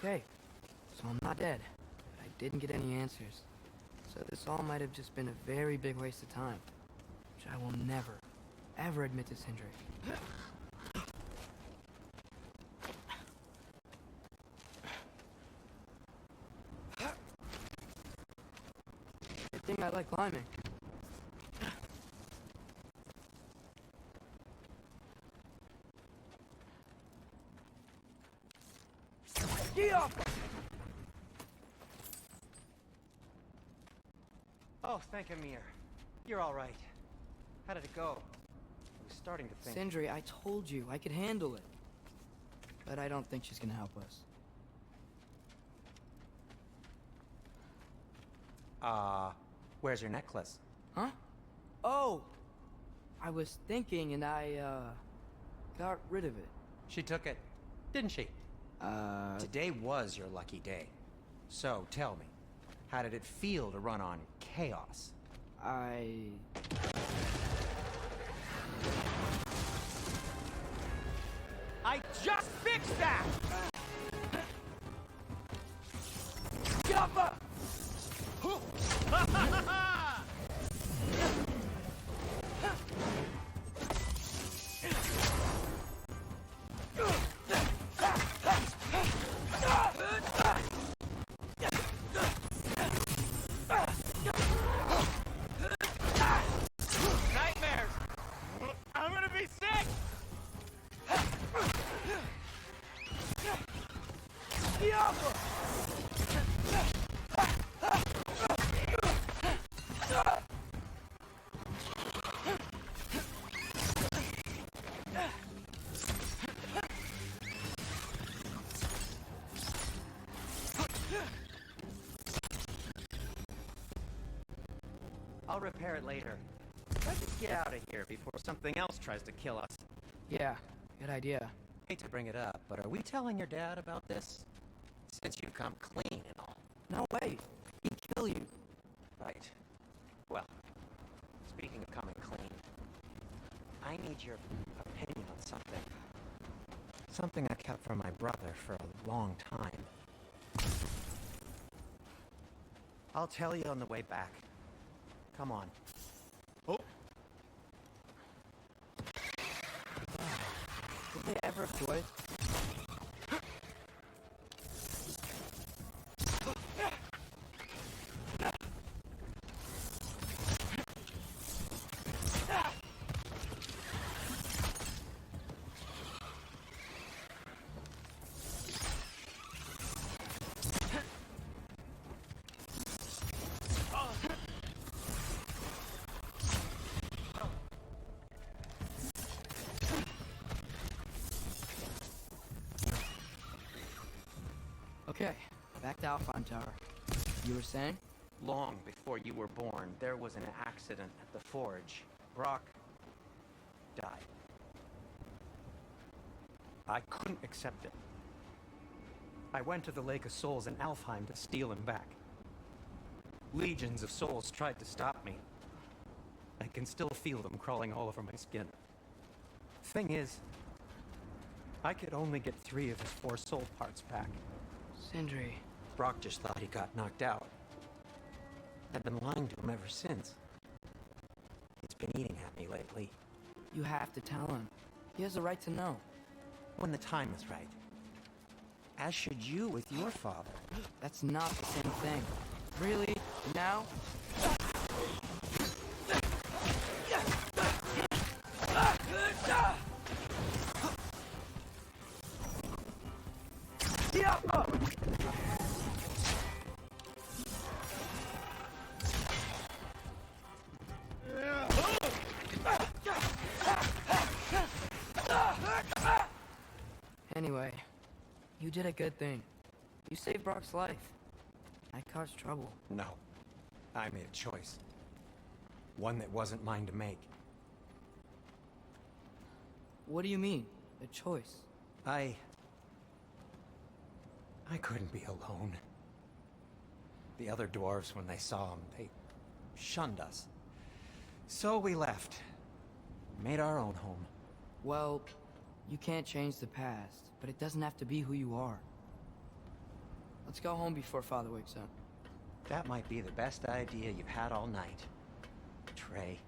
Okay, so I'm not dead, but I didn't get any answers. So this all might have just been a very big waste of time, which I will never, ever admit to Sindri. Good thing I like climbing. Get off! Oh, thank Amir. You're all right. How did it go? I was starting to think... Sindri, I told you I could handle it. But I don't think she's gonna help us. Where's your necklace? Huh? Oh! I was thinking and I, got rid of it. She took it, didn't she? Today was your lucky day. So, tell me, how did it feel to run on chaos? I just fixed that! get off her! Nightmares! I'm gonna be sick! Get off her! I'll repair it later. Let's just get out of here before something else tries to kill us. Yeah, good idea. Hate to bring it up, but are we telling your dad about this? Since you've come clean and all. No way. He'd kill you. Right. Well, speaking of coming clean, I need your opinion on something. Something I kept from my brother for a long time. I'll tell you on the way back. Come on. Oh! Did they ever do it? Okay, back to Alpine Tower. You were saying? Long before you were born, there was an accident at the forge. Brock died. I couldn't accept it. I went to the Lake of Souls in Alfheim to steal him back. Legions of souls tried to stop me. I can still feel them crawling all over my skin. Thing is, I could only get 3 of his 4 soul parts back. Sindri. Brock just thought he got knocked out. I've been lying to him ever since. He's been eating at me lately. You have to tell him. He has the right to know. When the time is right. As should you with your father. That's not the same thing. Really? Now? Anyway, you did a good thing. You saved Brock's life. I caused trouble. No. I made a choice. One that wasn't mine to make. What do you mean? A choice? I couldn't be alone. The other dwarves, when they saw him, they shunned us. So we left. Made our own home. Well, you can't change the past, but it doesn't have to be who you are. Let's go home before Father wakes up. That might be the best idea you've had all night. Trey.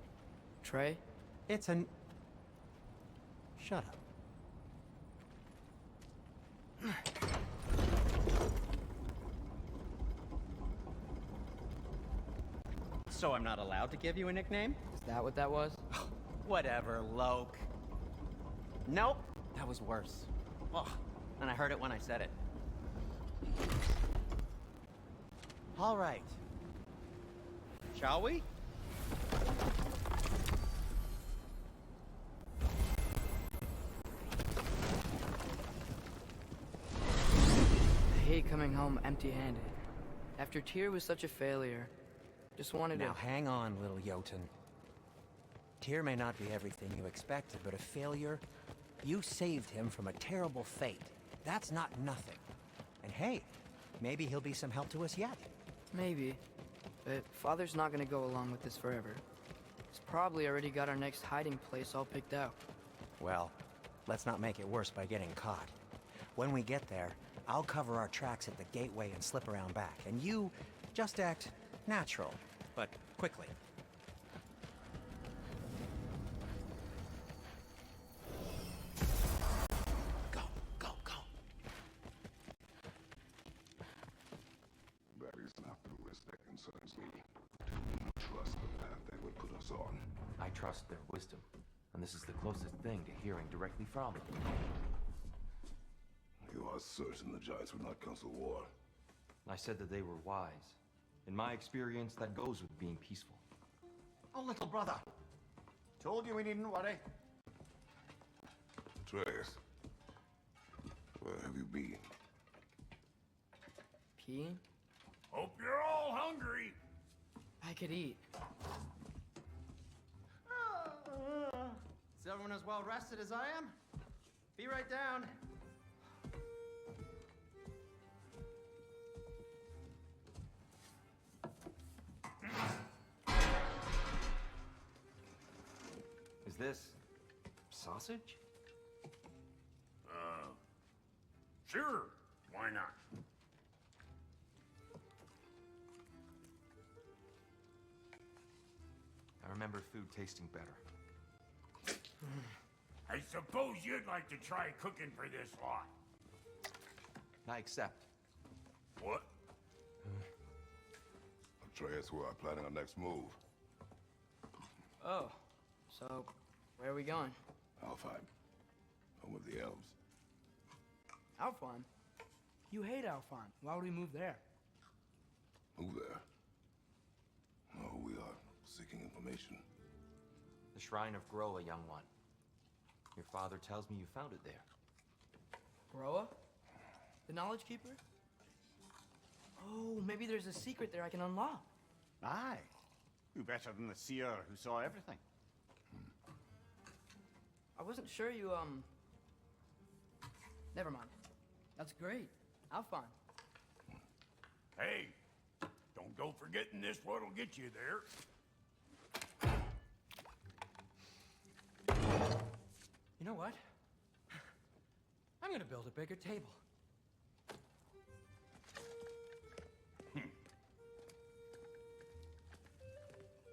Trey? It's an... Shut up. So I'm not allowed to give you a nickname? Is that what that was? Whatever, Loke. Nope, that was worse. Ugh, and I heard it when I said it. All right. Shall we? I hate coming home empty-handed. After Tyr was such a failure, just wanted to... Now hang on, little Jotun. Tyr may not be everything you expected, but a failure? You saved him from a terrible fate. That's not nothing. And hey, maybe he'll be some help to us yet. Maybe. But Father's not gonna go along with this forever. He's probably already got our next hiding place all picked out. Well, let's not make it worse by getting caught. When we get there, I'll cover our tracks at the gateway and slip around back. And you just act natural, but quickly. Go, go, go. That is not the risk that concerns me. Do you trust the path they would put us on? I trust their wisdom, and this is the closest thing to hearing directly from them. You are certain the Giants would not counsel war? I said that they were wise. In my experience, that goes with being peaceful. Oh, little brother. Told you we needn't worry. Atreus, where have you been? Peeing? Hope you're all hungry. I could eat. Is everyone as well rested as I am? Be right down. Is this sausage? Sure. Why not? I remember food tasting better. I suppose you'd like to try cooking for this lot. I accept. What? Atreus, we are planning our next move. Oh, so where are we going? Alfheim. Home of the elves. Alfheim? You hate Alfheim. Why would we move there? Move there. No, we are seeking information. The Shrine of Groa, young one. Your father tells me you found it there. Groa? The Knowledge Keeper? Oh, maybe there's a secret there I can unlock. Aye. Who better than the seer who saw everything? I wasn't sure you, Never mind. That's great. Alfheim. Hey, don't go forgetting this what'll get you there. You know what? I'm gonna build a bigger table.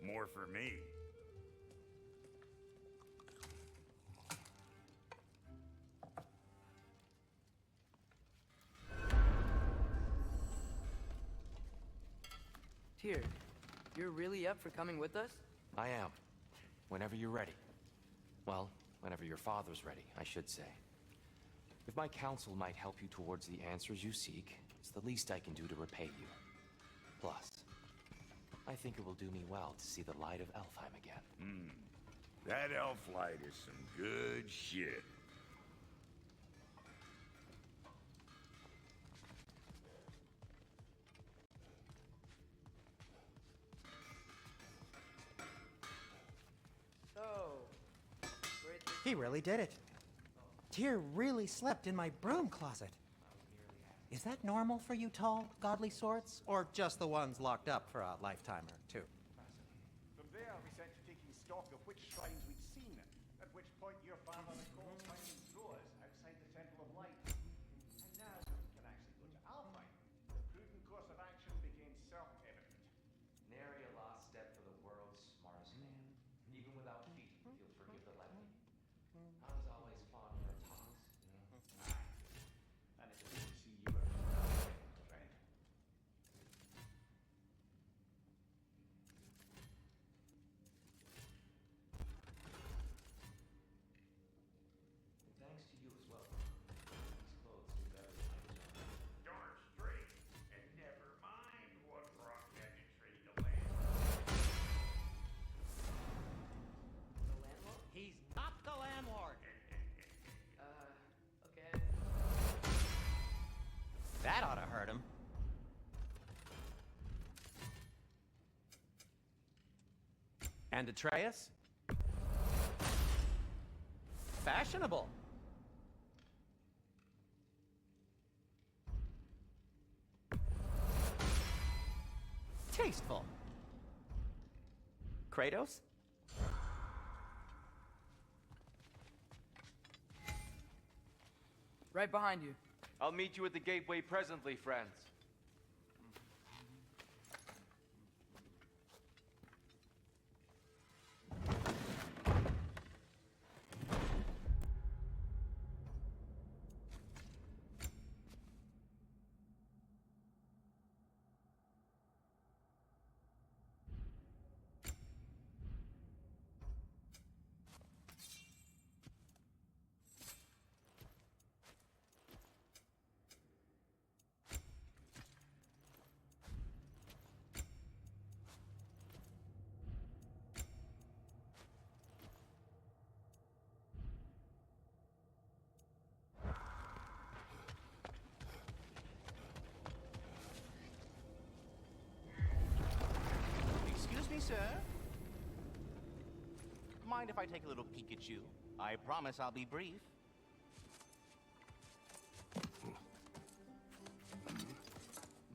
More for me. Tyr, you're really up for coming with us? I am. Whenever you're ready. Well, whenever your father's ready, I should say. If my counsel might help you towards the answers you seek, it's the least I can do to repay you. Plus, I think it will do me well to see the light of Alfheim again. That elf light is some good shit. So, He really did it. Tyr really slept in my broom closet. Is that normal for you tall, godly sorts? Or just the ones locked up for a lifetime or two? From there, we set to taking stock of which shrines we'd seen, at which point your father recalled finding drawers outside the Temple of Light. And now we can actually go to Alfheim, That ought to hurt him. And Atreus? Fashionable. Tasteful. Kratos? Right behind you. I'll meet you at the gateway presently, friends. Excuse me, sir. Mind if I take a little peek at you? I promise I'll be brief.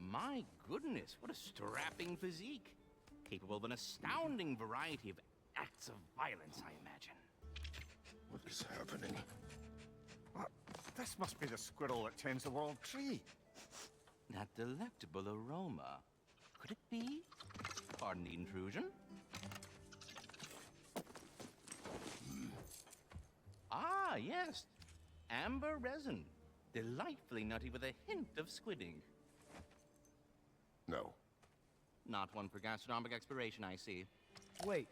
My goodness, what a strapping physique. Capable of an astounding variety of acts of violence, I imagine. What is happening? This must be the squirrel that tends the world tree. That delectable aroma. Could it be? Pardon the intrusion. Ah, yes. Amber resin. Delightfully nutty with a hint of squidding. No. Not one for gastronomic exploration, I see. Wait,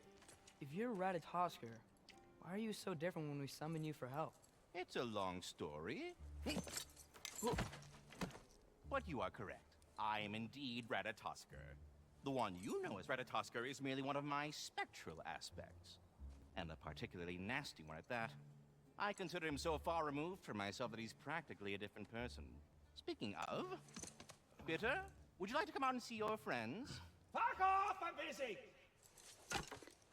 if you're Ratatoskr, why are you so different when we summon you for help? It's a long story. But you are correct. I am indeed Ratatoskr. The one you know as Ratatoskr is merely one of my spectral aspects. And a particularly nasty one at that. I consider him so far removed from myself that he's practically a different person. Speaking of, Bitter, would you like to come out and see your friends? Fuck off! I'm busy!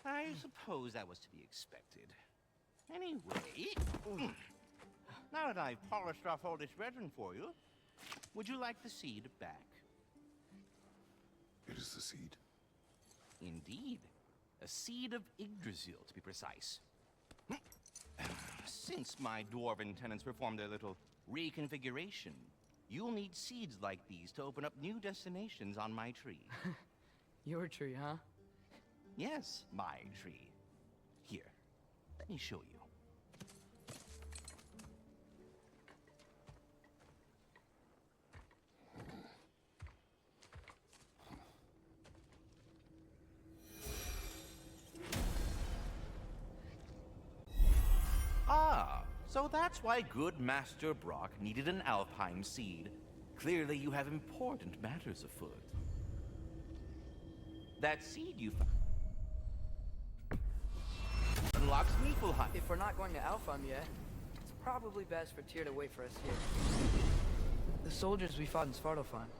I suppose that was to be expected. Anyway, now that I've polished off all this resin for you, would you like the seed back? It is the seed. Indeed. A seed of Yggdrasil, to be precise. Since my dwarven tenants performed their little reconfiguration, you'll need seeds like these to open up new destinations on my tree. Your tree, huh? Yes, my tree. Here, let me show you. Ah, so that's why good Master Brock needed an Alfheim seed. Clearly you have important matters afoot. That seed you found unlocks Niflheim. If we're not going to Alfheim yet, it's probably best for Tyr to wait for us here. The soldiers we fought in Svartalfheim,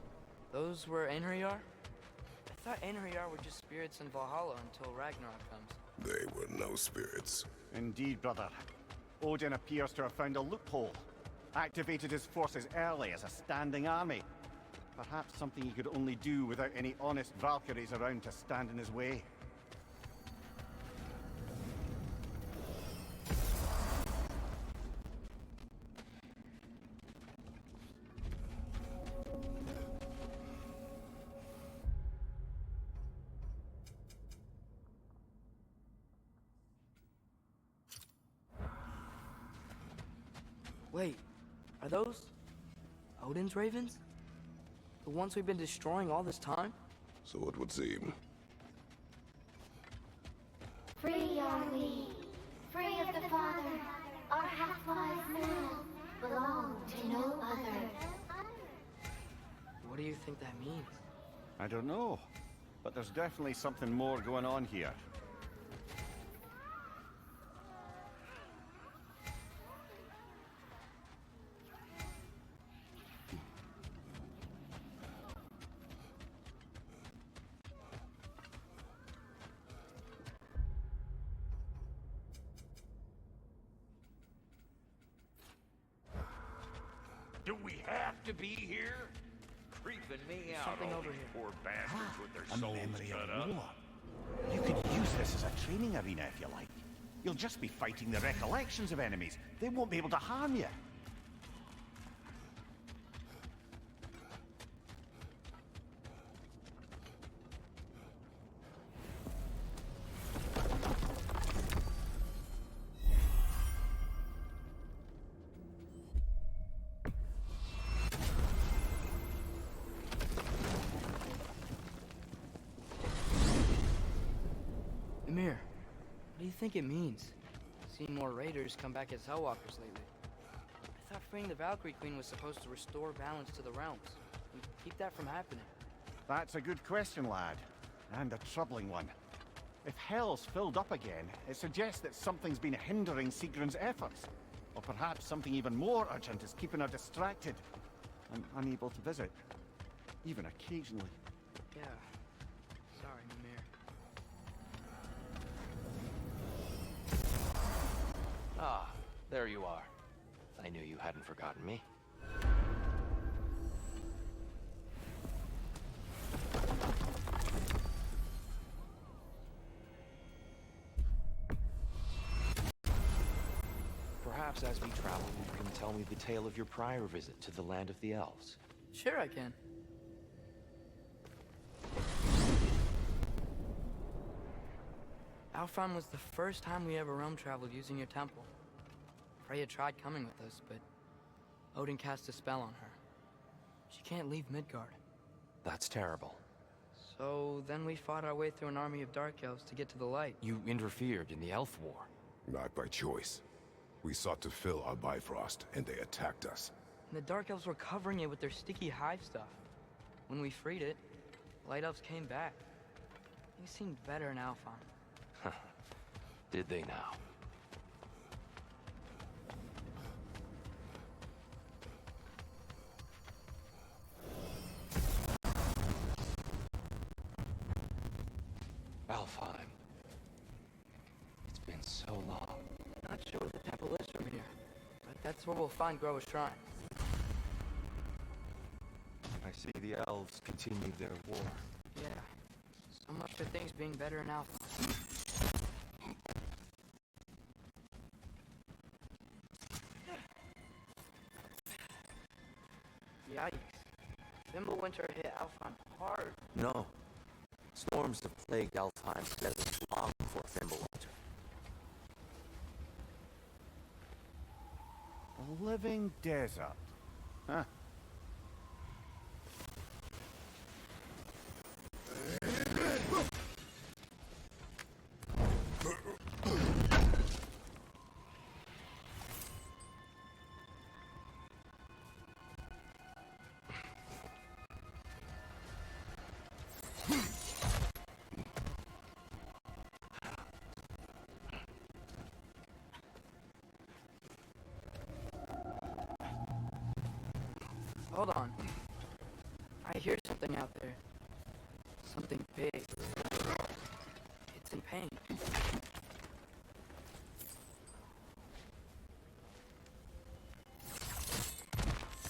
those were Einherjar? I thought Einherjar were just spirits in Valhalla until Ragnarok comes. They were no spirits. Indeed, brother. Odin appears to have found a loophole. Activated his forces early as a standing army. Perhaps something he could only do without any honest Valkyries around to stand in his way. Wait, are those Odin's ravens? The ones we've been destroying all this time? So it would seem. Free are we, free of the Father. Our half-lives now belong to no other. What do you think that means? I don't know, but there's definitely something more going on here. Do we have to be here? Creeping me out, something all over these here. poor bastards with their A souls memory cut of up. war. You could use this as a training arena if you like. You'll just be fighting the recollections of enemies. They won't be able to harm you. Ymir, what do you think it means? Seen more raiders come back as Hellwalkers lately. I thought freeing the Valkyrie Queen was supposed to restore balance to the realms and keep that from happening. That's a good question, lad. And a troubling one. If Hell's filled up again, it suggests that something's been hindering Sigrun's efforts. Or perhaps something even more urgent is keeping her distracted and unable to visit. Even occasionally. Yeah. Sorry, Ymir. Ah, there you are. I knew you hadn't forgotten me. Perhaps as we travel, you can tell me the tale of your prior visit to the land of the elves. Sure I can. Alfheim was the first time we ever realm traveled using your temple. Freya tried coming with us, but Odin cast a spell on her. She can't leave Midgard. That's terrible. So then we fought our way through an army of dark elves to get to the light. You interfered in the Elf War. Not by choice. We sought to fill our Bifrost, and they attacked us. And the dark elves were covering it with their sticky hive stuff. When we freed it, light elves came back. They seemed better in Alfheim. Did they now? Alfheim. It's been so long. Not sure what the temple is from here, but that's where we'll find Groa's shrine. I see the elves continue their war. Yeah. So much for things being better in Alpha. Yikes. Fimbulwinter hit Alfheim hard. No. Storms have plagued Alfheim steadily long before Fimbulwinter. A living desert. Huh. Hold on. I hear something out there. Something big. It's in pain.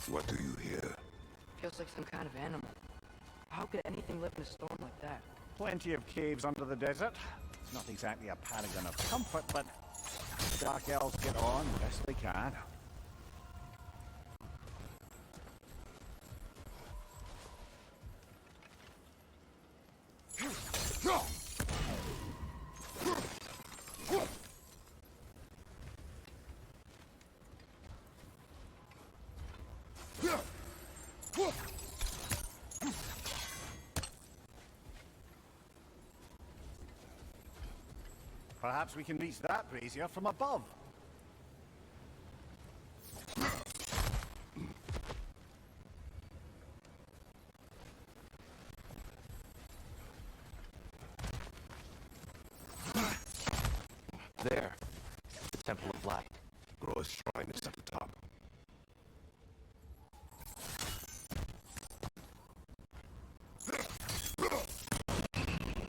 What do you hear? Feels like some kind of animal. How could anything live in a storm like that? Plenty of caves under the desert. Not exactly a paragon of comfort, but dark elves get on best they can. Perhaps we can reach that brazier from above. There. The Temple of Light. Groa's shrine is at the top.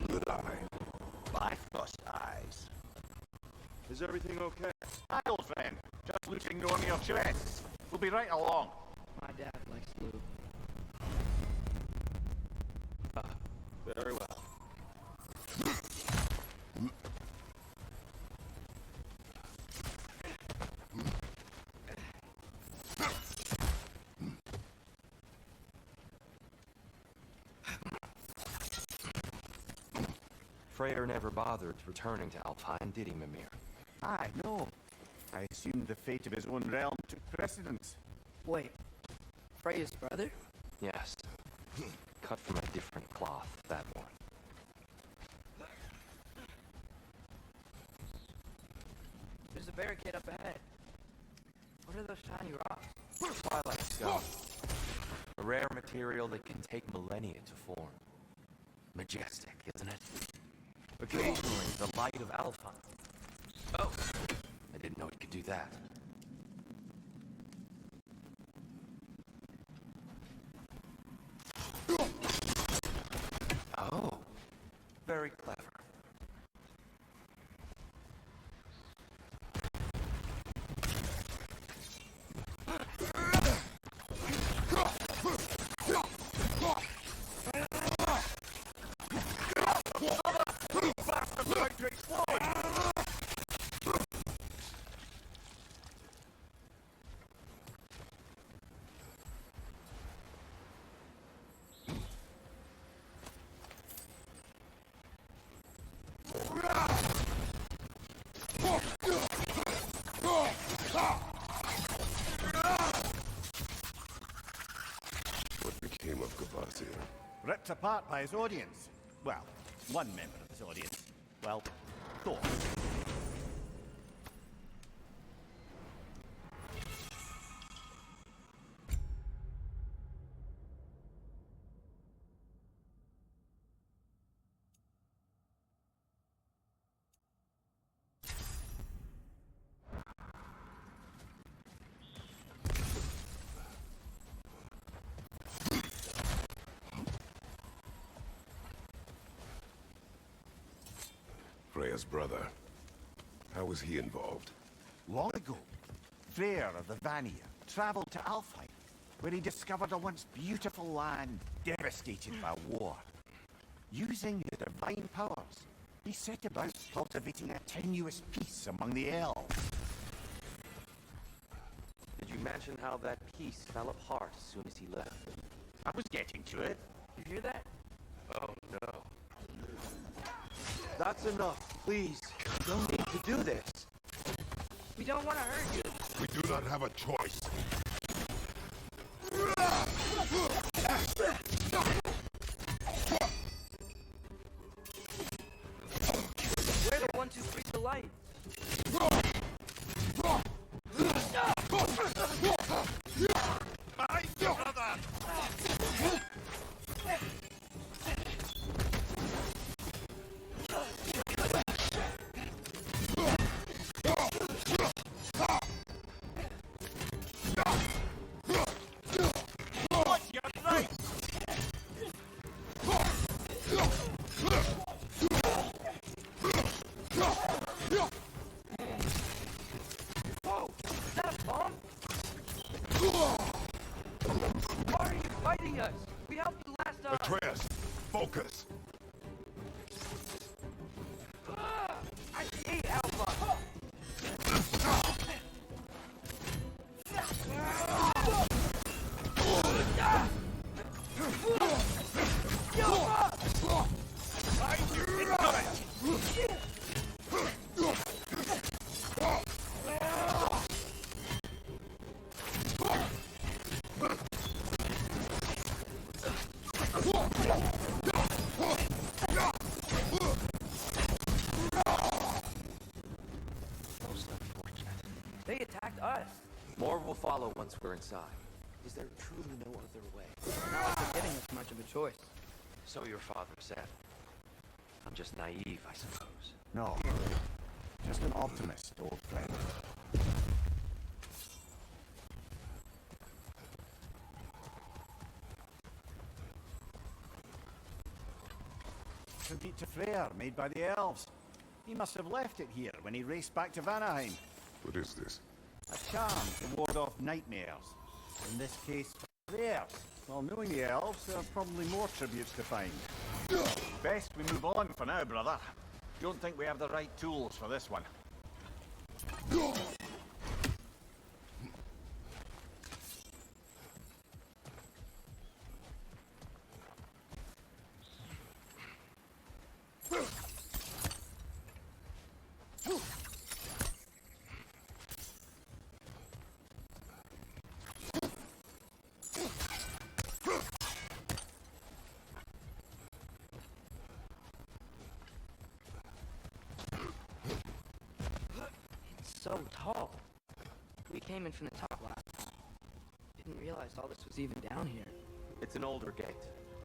Good eye. Bifrost eyes. Is everything okay? Hi, old friend. Just looting no of your chests. We'll be right along. Freyr never bothered returning to Alpine, did he, Mimir? I know. I assumed the fate of his own realm took precedence. Wait, Freya's brother? Yes. Cut from a different cloth, that one. There's a barricade up ahead. What are those shiny rocks? Twilight stone. A rare material that can take millennia to form. Majestic, isn't it? Occasionally, the light of Alpine. Oh! I didn't know it could do that. Oh. Very clever. Ripped apart by his audience. Well, one member of his audience. Well, Thor. Freya's brother. How was he involved? Long ago, Freyr of the Vanir traveled to Alfheim, where he discovered a once beautiful land devastated by war. Using his divine powers, he set about cultivating a tenuous peace among the elves. Did you mention how that piece fell apart as soon as he left? I was getting to it. You hear that? Oh, no. That's enough, please. You don't need to do this. We don't want to hurt you. We do not have a choice. We're the ones who breathe the light. My brother! Whoa! Is that a bomb? Why are you fighting us? We helped you last time. Atreus, focus! I hate Alpha. They attacked us. More will follow once we're inside. Is there truly no other way? Not like they're giving us much of a choice. So your father said. I'm just naive, I suppose. No, just an optimist, old friend. Tribute to Freyr, made by the elves. He must have left it here when he raced back to Vanaheim. What is this? A charm to ward off nightmares. In this case, theirs. Well, knowing the elves, there are probably more tributes to find. Best we move on for now, brother. Don't think we have the right tools for this one. It's so tall. We came in from the top last. Didn't realize all this was even down here. It's an older gate,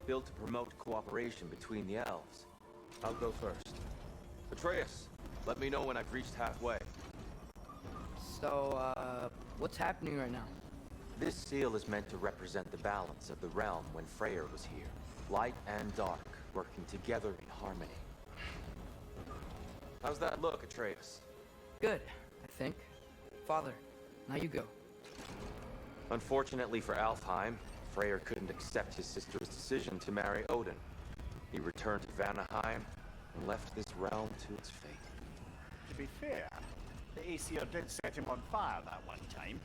built to promote cooperation between the elves. I'll go first. Atreus, let me know when I've reached halfway. So, what's happening right now? This seal is meant to represent the balance of the realm when Freyr was here. Light and dark, working together in harmony. How's that look, Atreus? Good, I think. Father, now you go. Unfortunately for Alfheim, Freyr couldn't accept his sister's decision to marry Odin. He returned to Vanaheim and left this realm to its fate. To be fair, the Aesir did set him on fire that one time.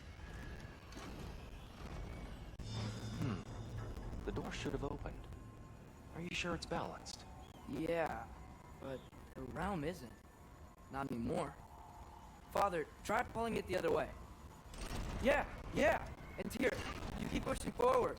The door should have opened. Are you sure it's balanced? Yeah, but the realm isn't. Not anymore. Father, try pulling it the other way. Yeah! And here, you keep pushing forward.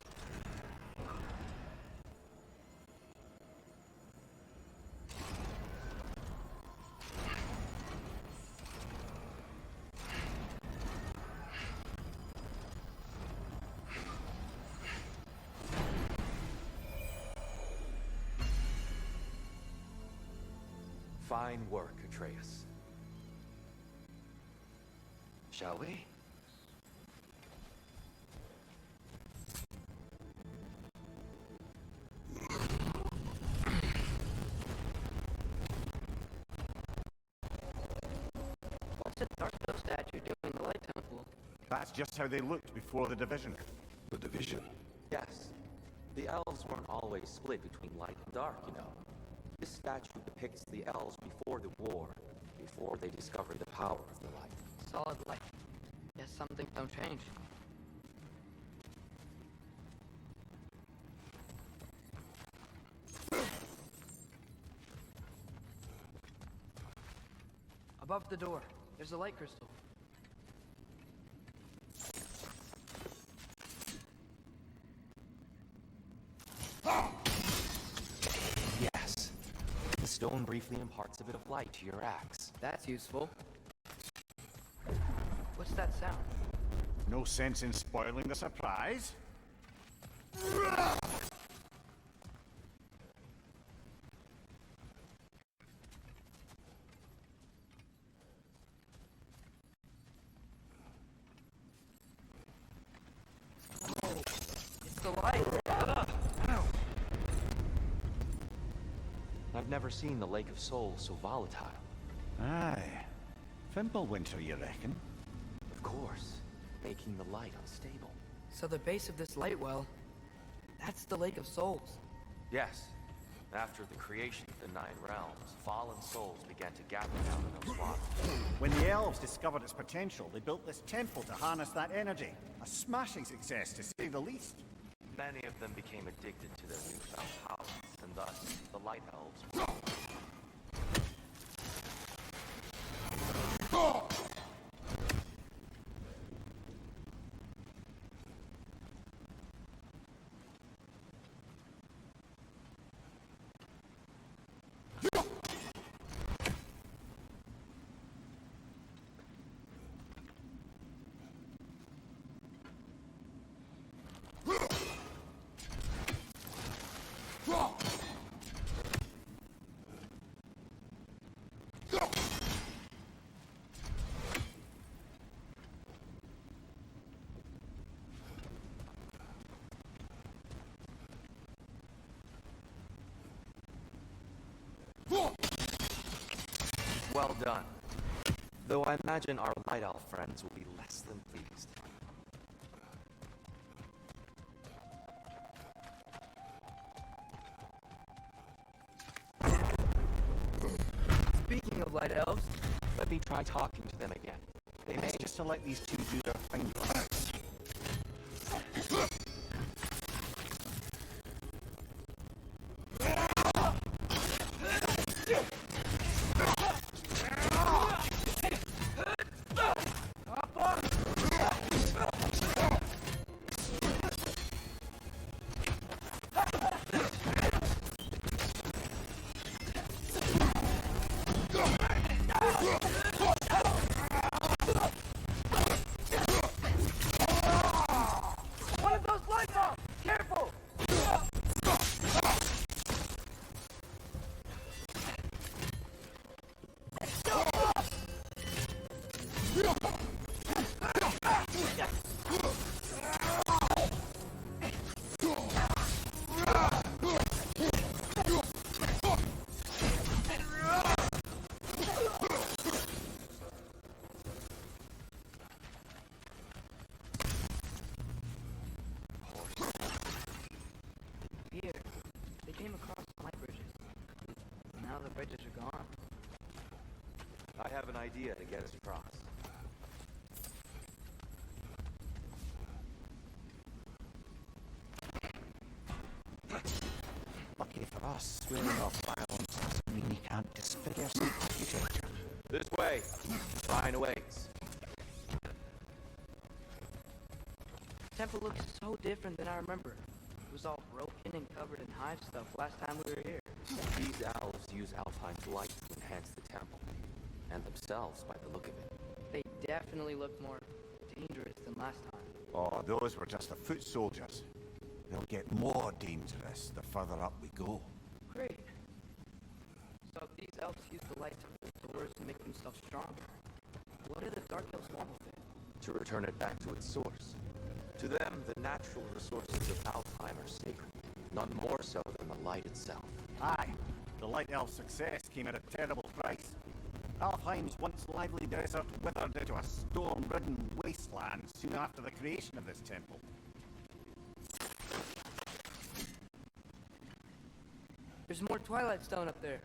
Fine work, Atreus. Shall we? What's the Darkstone statue doing in the Light Temple? That's just how they looked before the division. The division. Yes. The elves weren't always split between light and dark, you know. This statue depicts the elves before the war, before they discovered the power of the light. Solid light. Guess some things don't change. Above the door, there's a light crystal. Yes. The stone briefly imparts a bit of light to your axe. That's useful. What's that sound? No sense in spoiling the surprise. It's the light! I've never seen the Lake of Souls so volatile. Aye. Fimbulwinter, you reckon? Of course, making the light unstable. So the base of this light well, that's the Lake of Souls. Yes. After the creation of the Nine Realms, fallen souls began to gather down in those waters. When the elves discovered its potential, they built this temple to harness that energy. A smashing success, to say the least. Many of them became addicted to their newfound powers, and thus, the Light Elves. Well done. Though I imagine our Light Elf friends will be less than pleased. Speaking of light elves, Let me try talking to them again. They may Just to let these two do their thing. bridges are gone. I have an idea to get us across. Lucky for us, swearing off violence doesn't mean you can't disfigure some architecture. This way. Fine awaits. The temple looks so different than I remember. It was all broken and covered in hive stuff last time we were here. These elves use Alfheim's light to enhance the temple. And themselves, by the look of it. They definitely look more dangerous than last time. Oh, those were just the foot soldiers. They'll get more dangerous the further up we go. Great. So if these elves use the light to fix the words to make themselves stronger, what do the Dark Elves want with it? To return it back to its source. To them, the natural resources of Alfheim are sacred. None more so than the light itself. Aye. The Light Elf's success came at a terrible price. Alfheim's once lively desert withered into a storm-ridden wasteland soon after the creation of this temple. There's more Twilight Stone up there.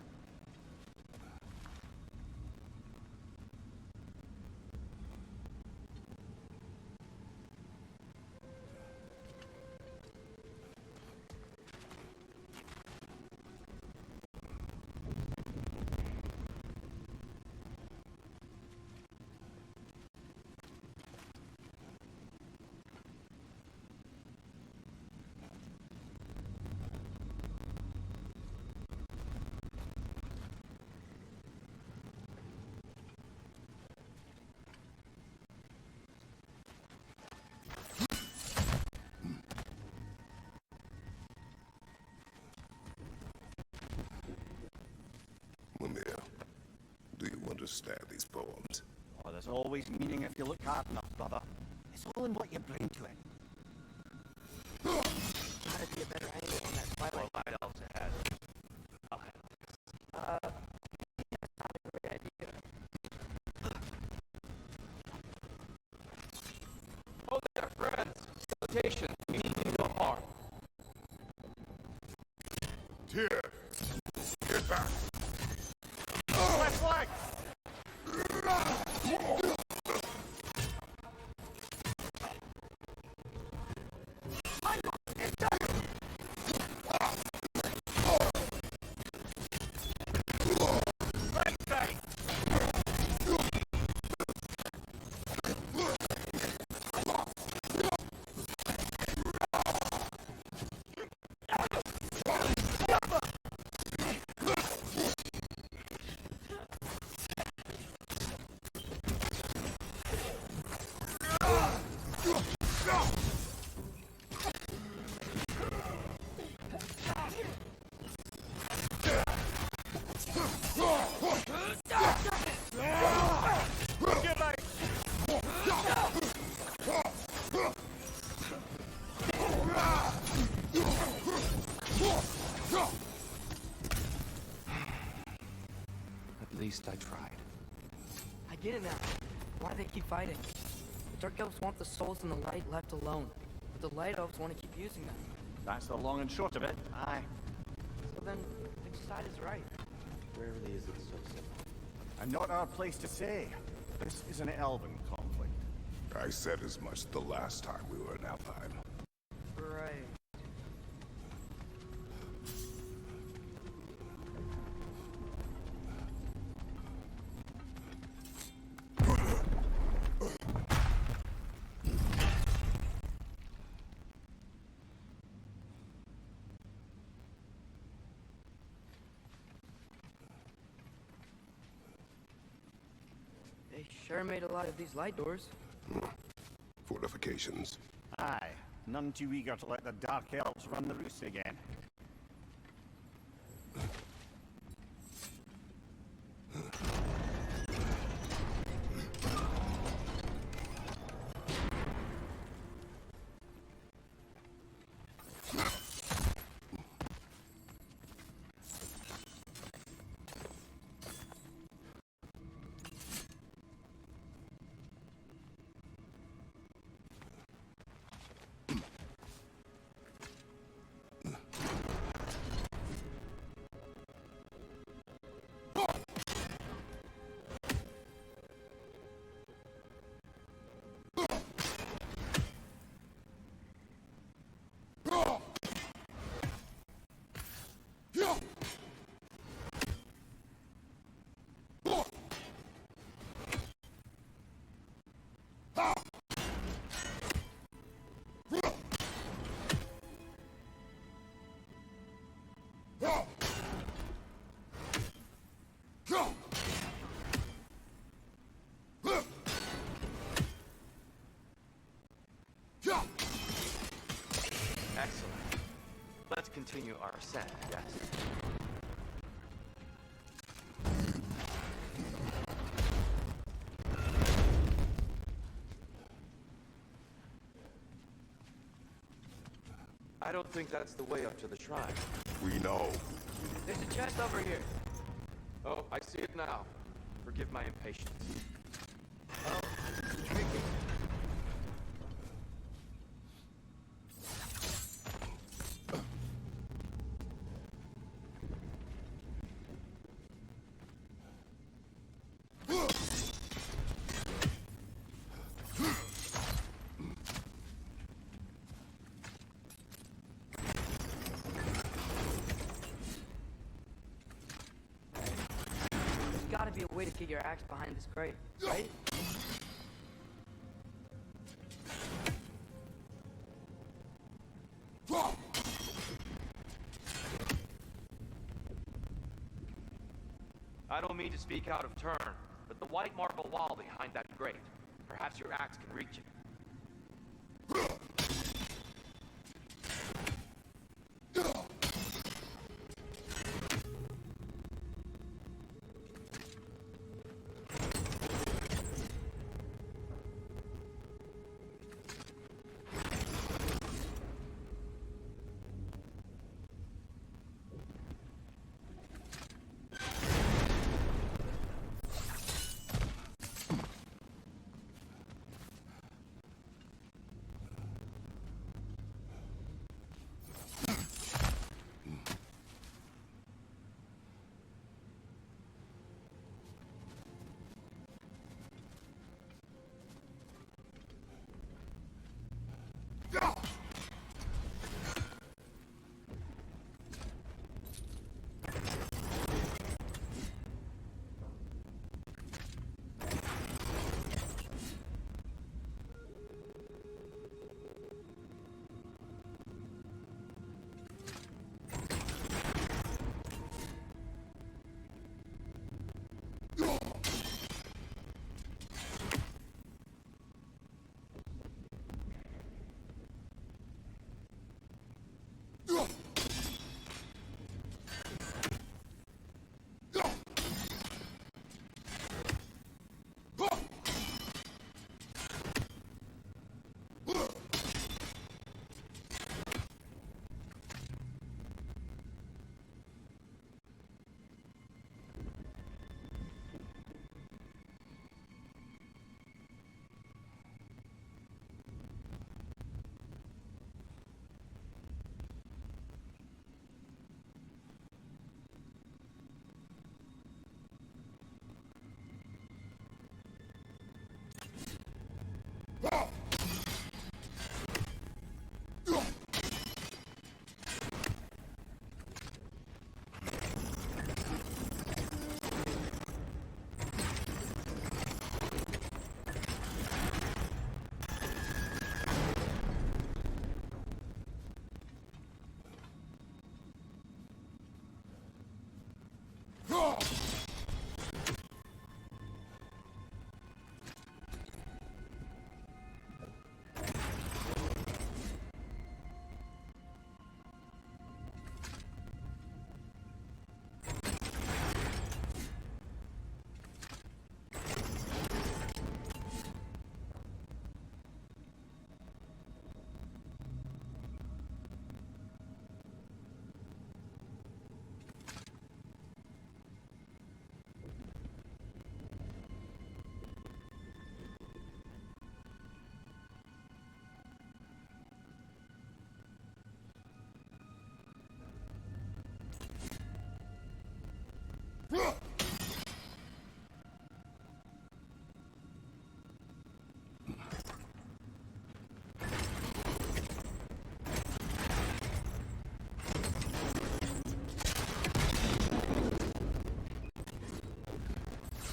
Mimir, do you understand these poems? Oh, there's always meaning if you look hard enough, brother. It's all in what you bring to it. Gotta be a better angle on that Twilight. Light Elves ahead. That's not a great idea. Oh there, friends! Salutation! We mean you no harm. Tyr! Get back! Left flank! Right side! Get back! At least I tried. I get it now. Why they keep fighting. The Dark Elves want the souls and the light left alone. But the Light Elves want to keep using them. That's the long and short of it. Aye. So then, which side is right? Rarely is it so simple. And not our place to say. This is an elven conflict. I said as much the last time we were in Alfheim. Right. They sure made a lot of these light doors. Fortifications. Aye. None too eager to let the Dark Elves run the roost again. Excellent. Let's continue our ascent, yes? I don't think that's the way up to the shrine. We know. There's a chest over here. Oh, I see it now. Forgive my impatience. Oh, tricky. There's gotta be a way to get your axe behind this crate, right? I don't mean to speak out of turn, but the white marble wall behind that grate. Perhaps your axe can reach it.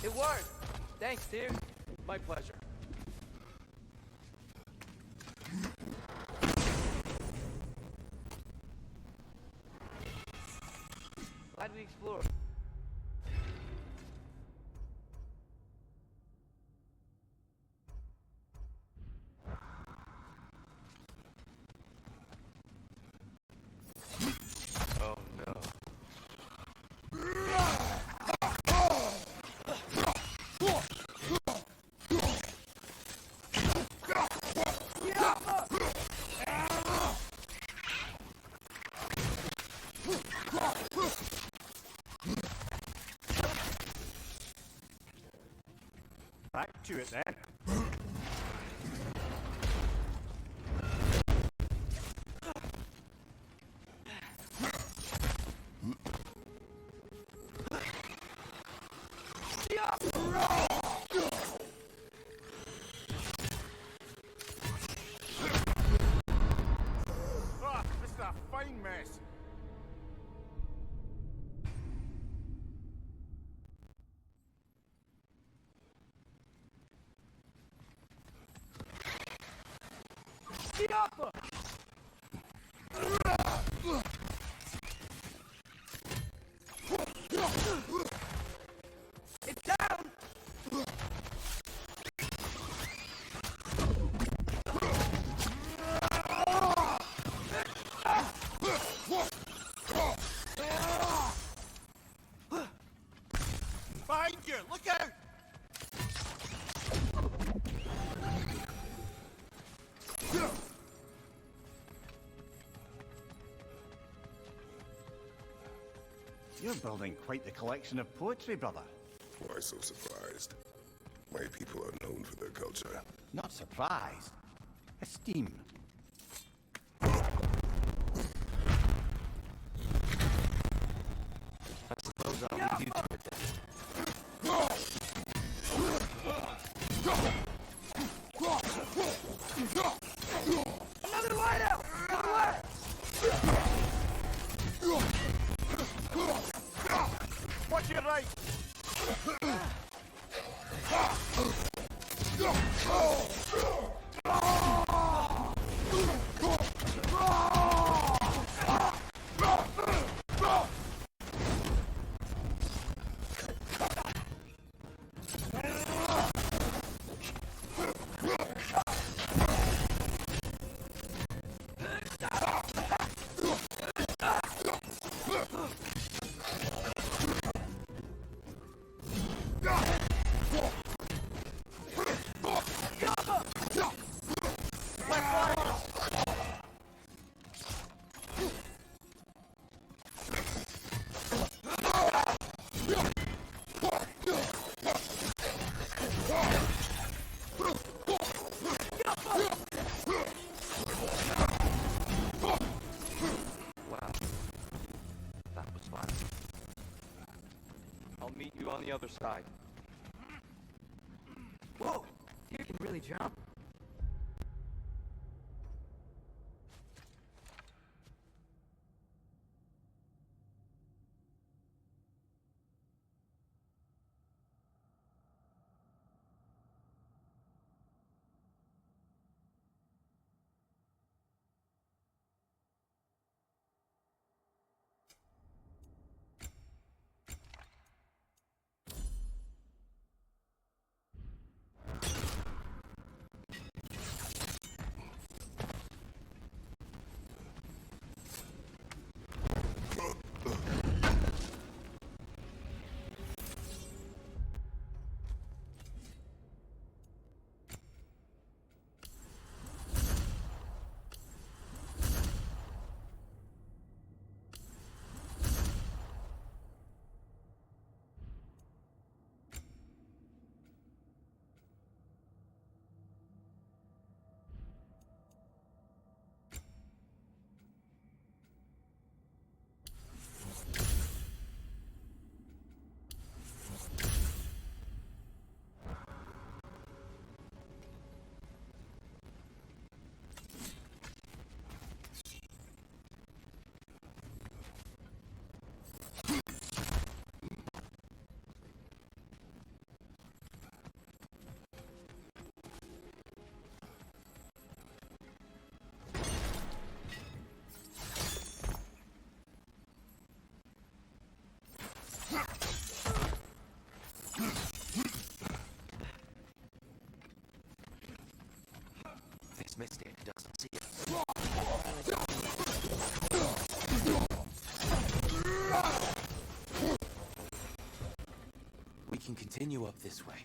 It worked! Thanks, dear. My pleasure. Glad we explored. Oh no. Back to it then. Ah, this is a fine mess. It's down! Behind you! Look out! You're building quite the collection of poetry, brother. Why so surprised? My people are known for their culture. Not surprised. Esteem. I suppose I'll leave you to it then. Another light out! To the left! Watch your right! Wow. That was fun. I'll meet you on the other side. Whoa! You can really jump. can continue up this way.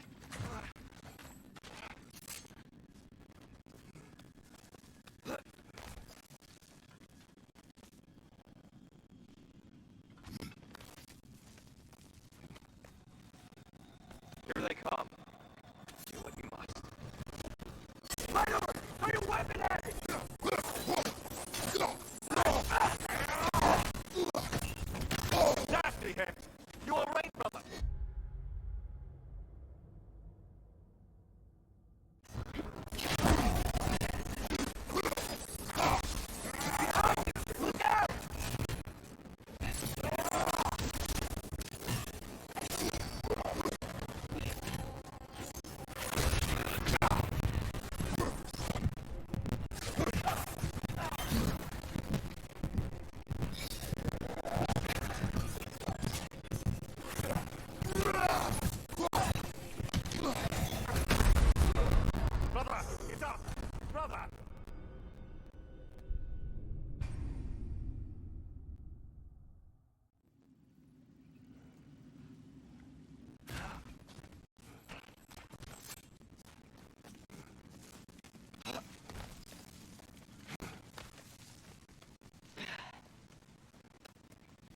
Here they come. Do what you must. Fight over! Throw your weapon at it! Nasty hit! You alright, brother?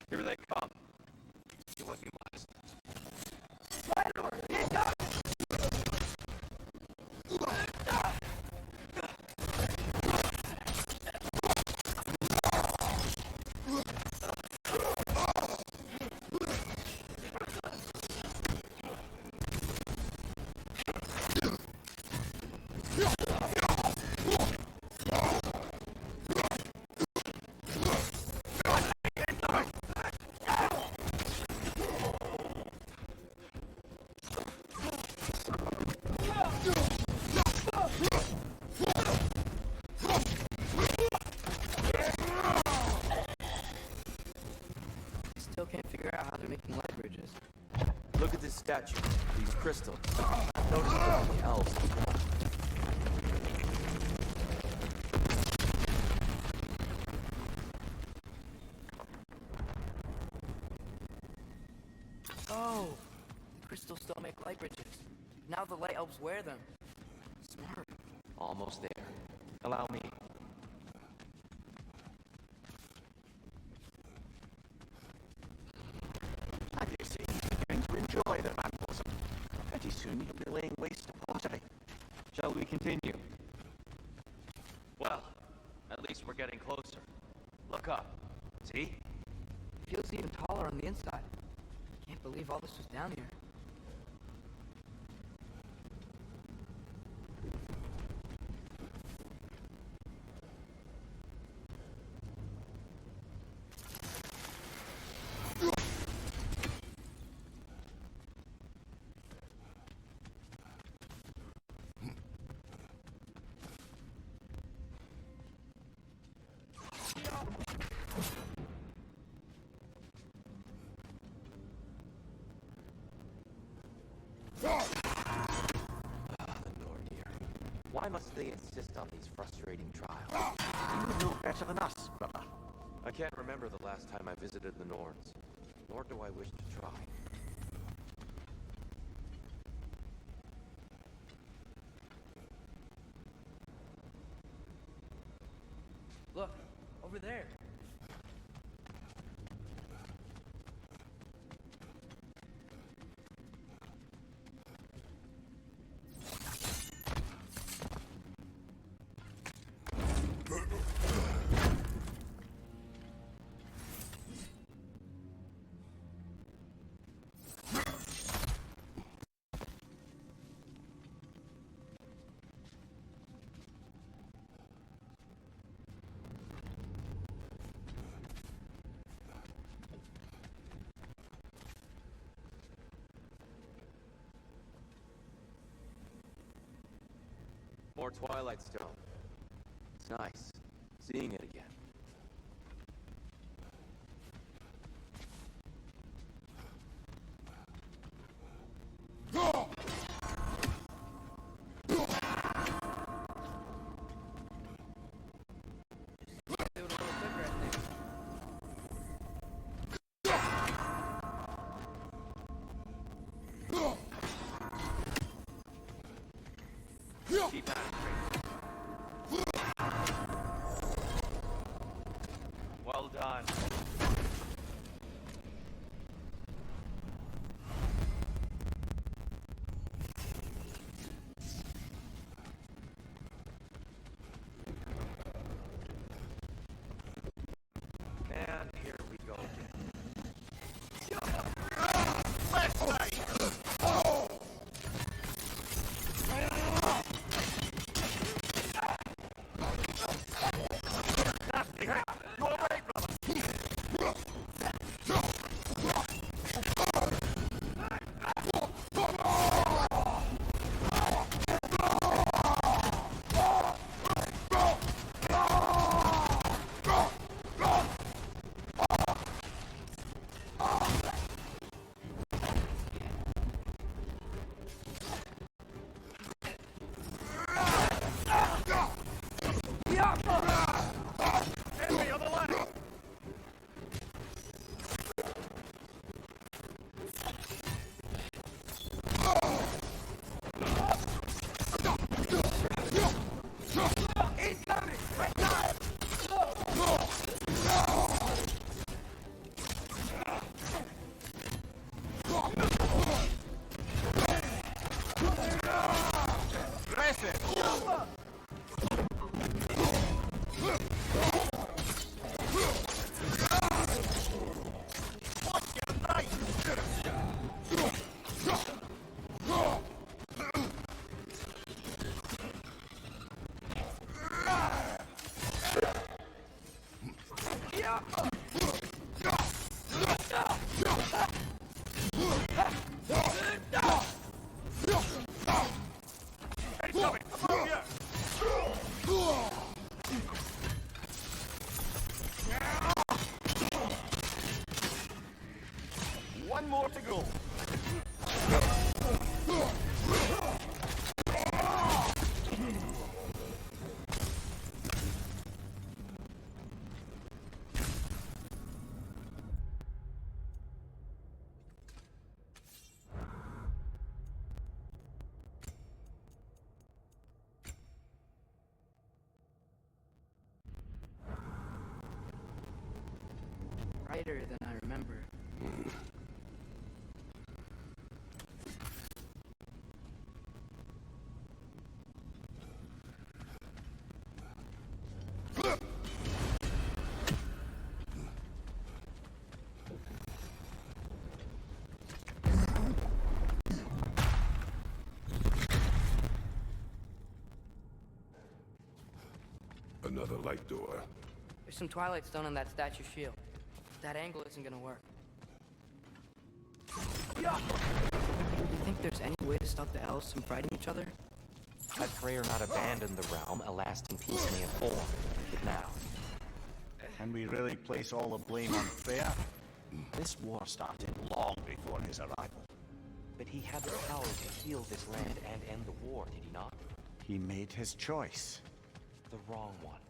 Here they come. Do what you must. Still can't figure out how they're making light bridges. Look at this statue. These crystals. Notice them on the elves as well. Oh! The crystals still make light bridges. Now the light elves wear them. Smart. Almost there. Allow me. I dare say you're going to enjoy the vandalism. Pretty soon you'll be laying waste to pottery. Shall we continue? Well, at least we're getting closer. Look up. See? Feels even taller on the inside. Can't believe all this was down here. Why must they insist on these frustrating trials? You know better than us, brother. I can't remember the last time I visited the Norns, nor do I wish to try. Look, over there. More Twilight Stone. It's nice, seeing it again. Do it a little quicker, I think. done. And here we go again. One more to go. Brighter than I remember. Another light door. There's some Twilight Stone on that statue shield. That angle isn't gonna work. Do you think there's any way to stop the elves from fighting each other? Had Freyr not abandoned the realm, a lasting peace may have formed. But now, Can we really place all the blame on Freya? This war started long before his arrival. but he had the power to heal this land and end the war, did he not? He made his choice. The wrong one.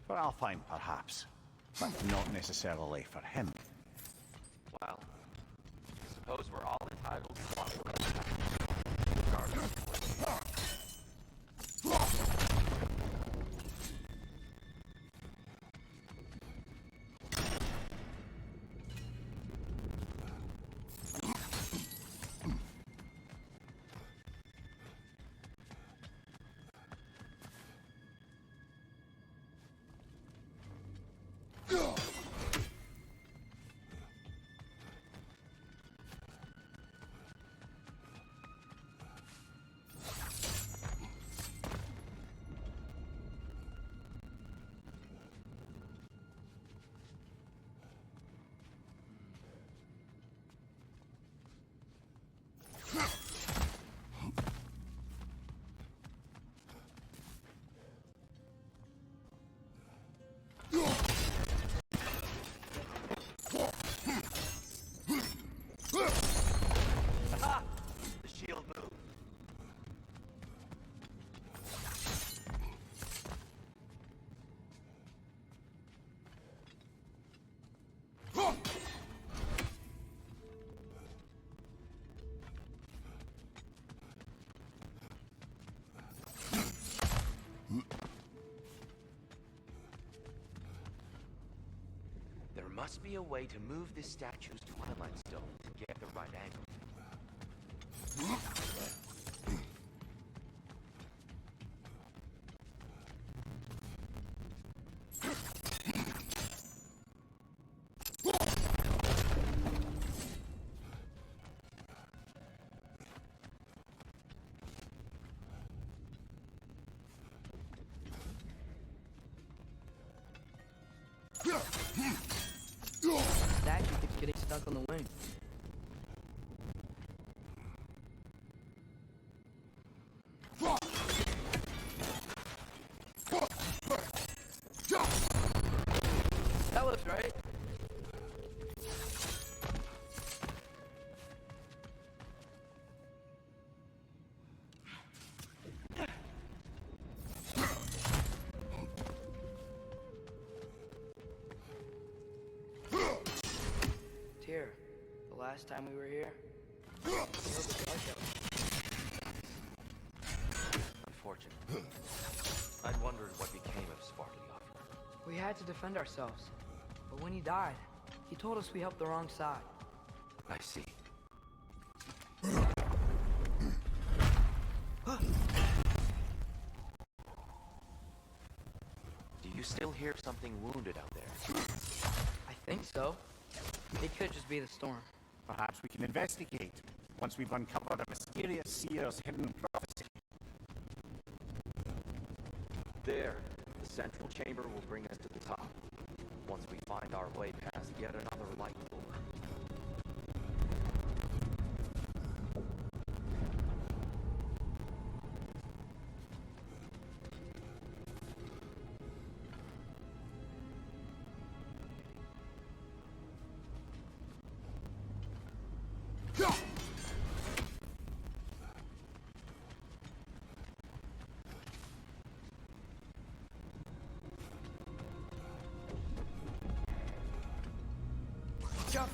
For Alfheim, perhaps. But not necessarily for him. Well, suppose we're all entitled to one regardless. There must be a way to move this statue's Twilight Stone to get the right angle. Statue keeps getting stuck on the wing. That looks right. Here, the last time we were here, Unfortunate. I'd wondered what became of Svartalfheim. we had to defend ourselves. But when he died, he told us we helped the wrong side. I see. Do you still hear something wounded out there? I think so. It could just be the storm. Perhaps we can investigate once we've uncovered a mysterious seer's hidden prophecy. There, the central chamber will bring us to the top. Once we find our way past yet another light door. Jump!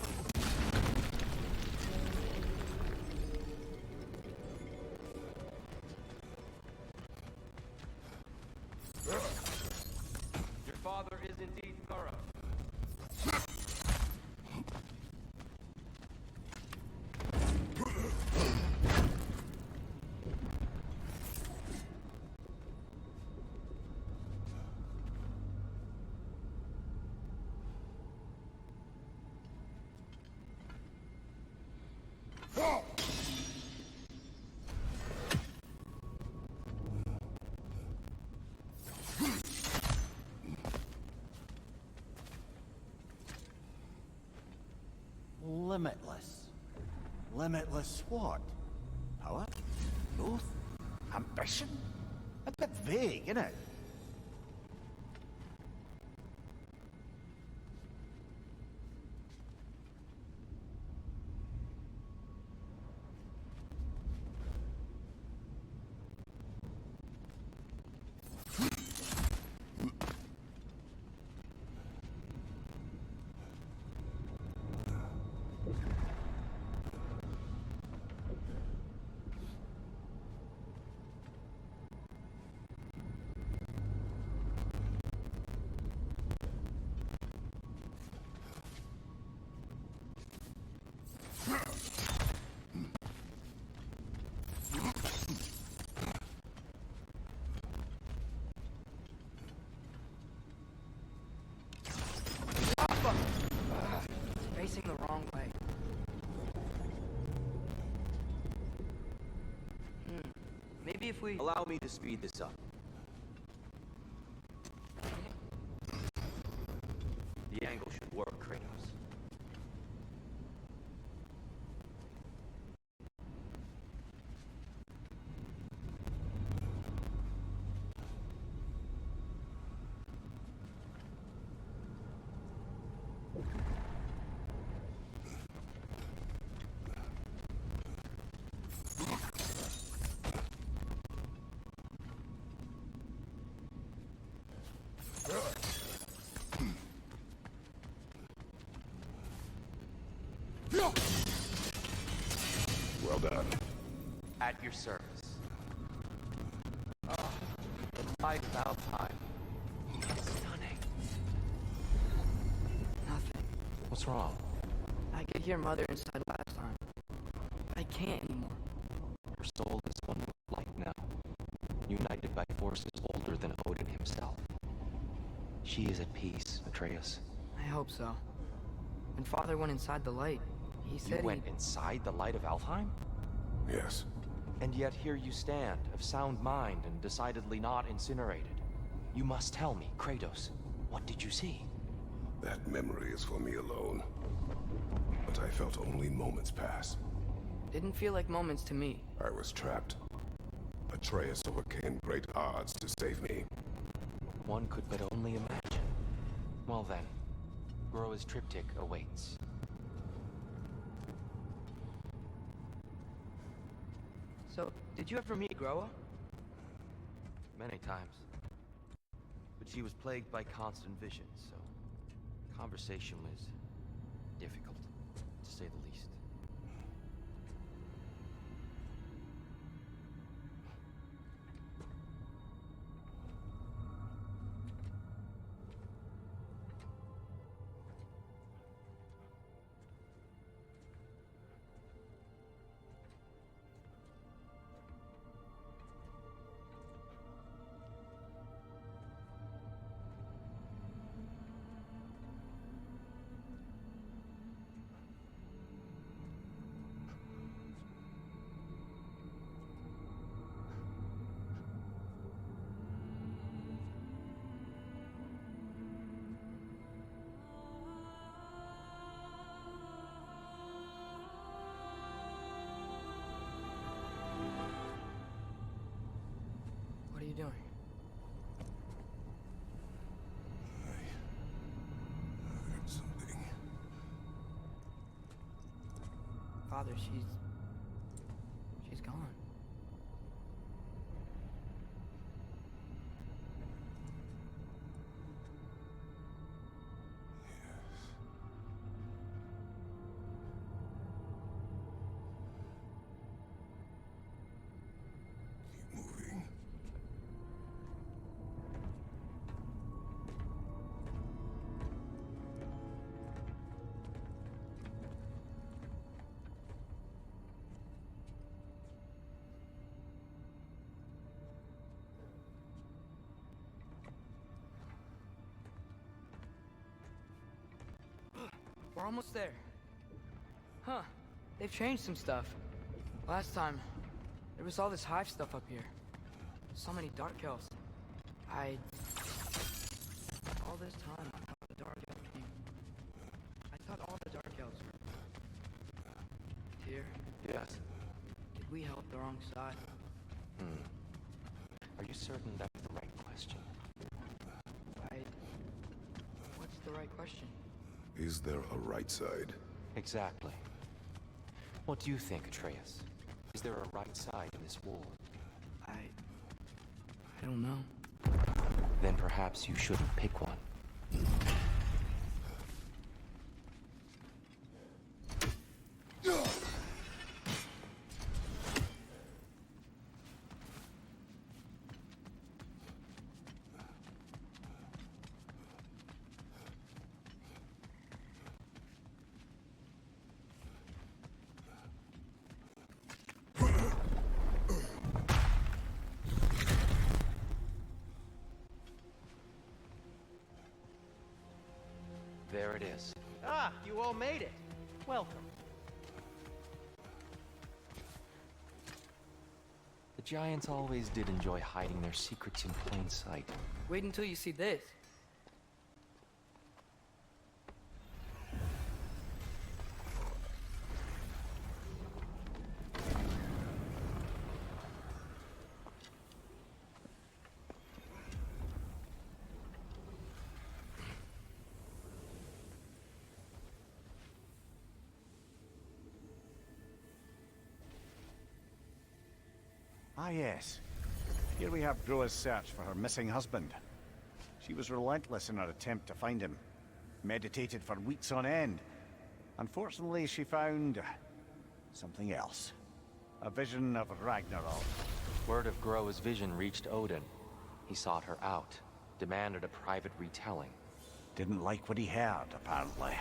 Your father is indeed thorough. Limitless. Limitless what? Power? Growth? Ambition? A bit vague, isn't it? Facing the wrong way. Maybe if we... Allow me to speed this up. The angle should work, Kratos. Well done. At your service. Oh, the light of Alfheim. Stunning. Nothing. What's wrong? I could hear Mother inside last time. I can't anymore. Her soul is one with light now, united by forces older than Odin himself. She is at peace, Atreus. I hope so. When Father went inside the light, he said You went inside the light of Alfheim? Yes. And yet here you stand, of sound mind and decidedly not incinerated. You must tell me, Kratos, what did you see? That memory is for me alone. But I felt only moments pass. Didn't feel like moments to me. I was trapped. Atreus overcame great odds to save me. One could but only imagine. Well then, Groa's triptych awaits. So, did you ever meet Groa? Many times. But she was plagued by constant visions, so conversation was difficult, to say the least. What are you doing? I heard something. Father, she's gone. Keep moving. We're almost there. Huh. They've changed some stuff. Last time, there was all this hive stuff up here. So many dark elves. All this time, I thought the dark elves came. I thought all the dark elves were... Tyr, Yes. did we help the wrong side? Are you certain that's the right question? What's the right question? Is there a right side? Exactly. What do you think, Atreus? Is there a right side in this war? I don't know. Then perhaps you shouldn't pick one. There it is. Ah, you all made it. Welcome. The giants always did enjoy hiding their secrets in plain sight. Wait until you see this. Ah, yes. Here we have Groa's search for her missing husband. She was relentless in her attempt to find him. Meditated for weeks on end. Unfortunately, she found... something else. A vision of Ragnarok. Word of Groa's vision reached Odin. He sought her out, demanded a private retelling. Didn't like what he heard, apparently.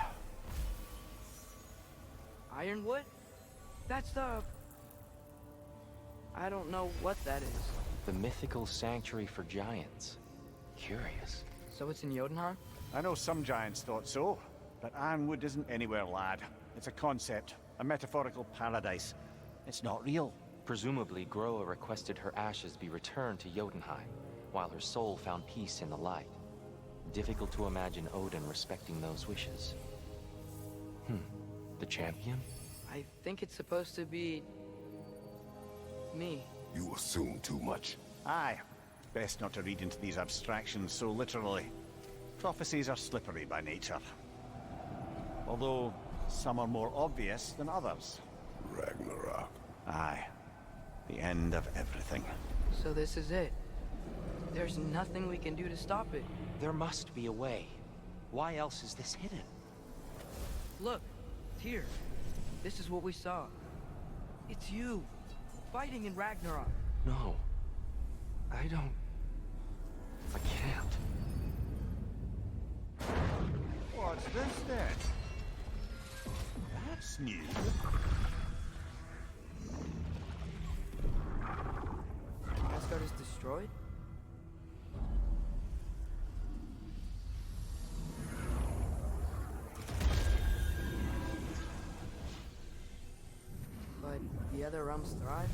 Ironwood? That's the... I don't know what that is. The mythical sanctuary for giants. Curious. So it's in Jotunheim? I know some giants thought so, but Ironwood isn't anywhere, lad. It's a concept, a metaphorical paradise. It's not real. Presumably, Groa requested her ashes be returned to Jotunheim, while her soul found peace in the light. Difficult to imagine Odin respecting those wishes. The champion? I think it's supposed to be... me. You assume too much. Aye. Best not to read into these abstractions so literally. Prophecies are slippery by nature. Although, some are more obvious than others. Ragnarok. Aye. The end of everything. So this is it. There's nothing we can do to stop it. There must be a way. Why else is this hidden? Look, Tyr. This is what we saw. It's you, fighting in Ragnarok. No. I can't. What's this then? That's new. Asgard is destroyed? But the other realms thrive?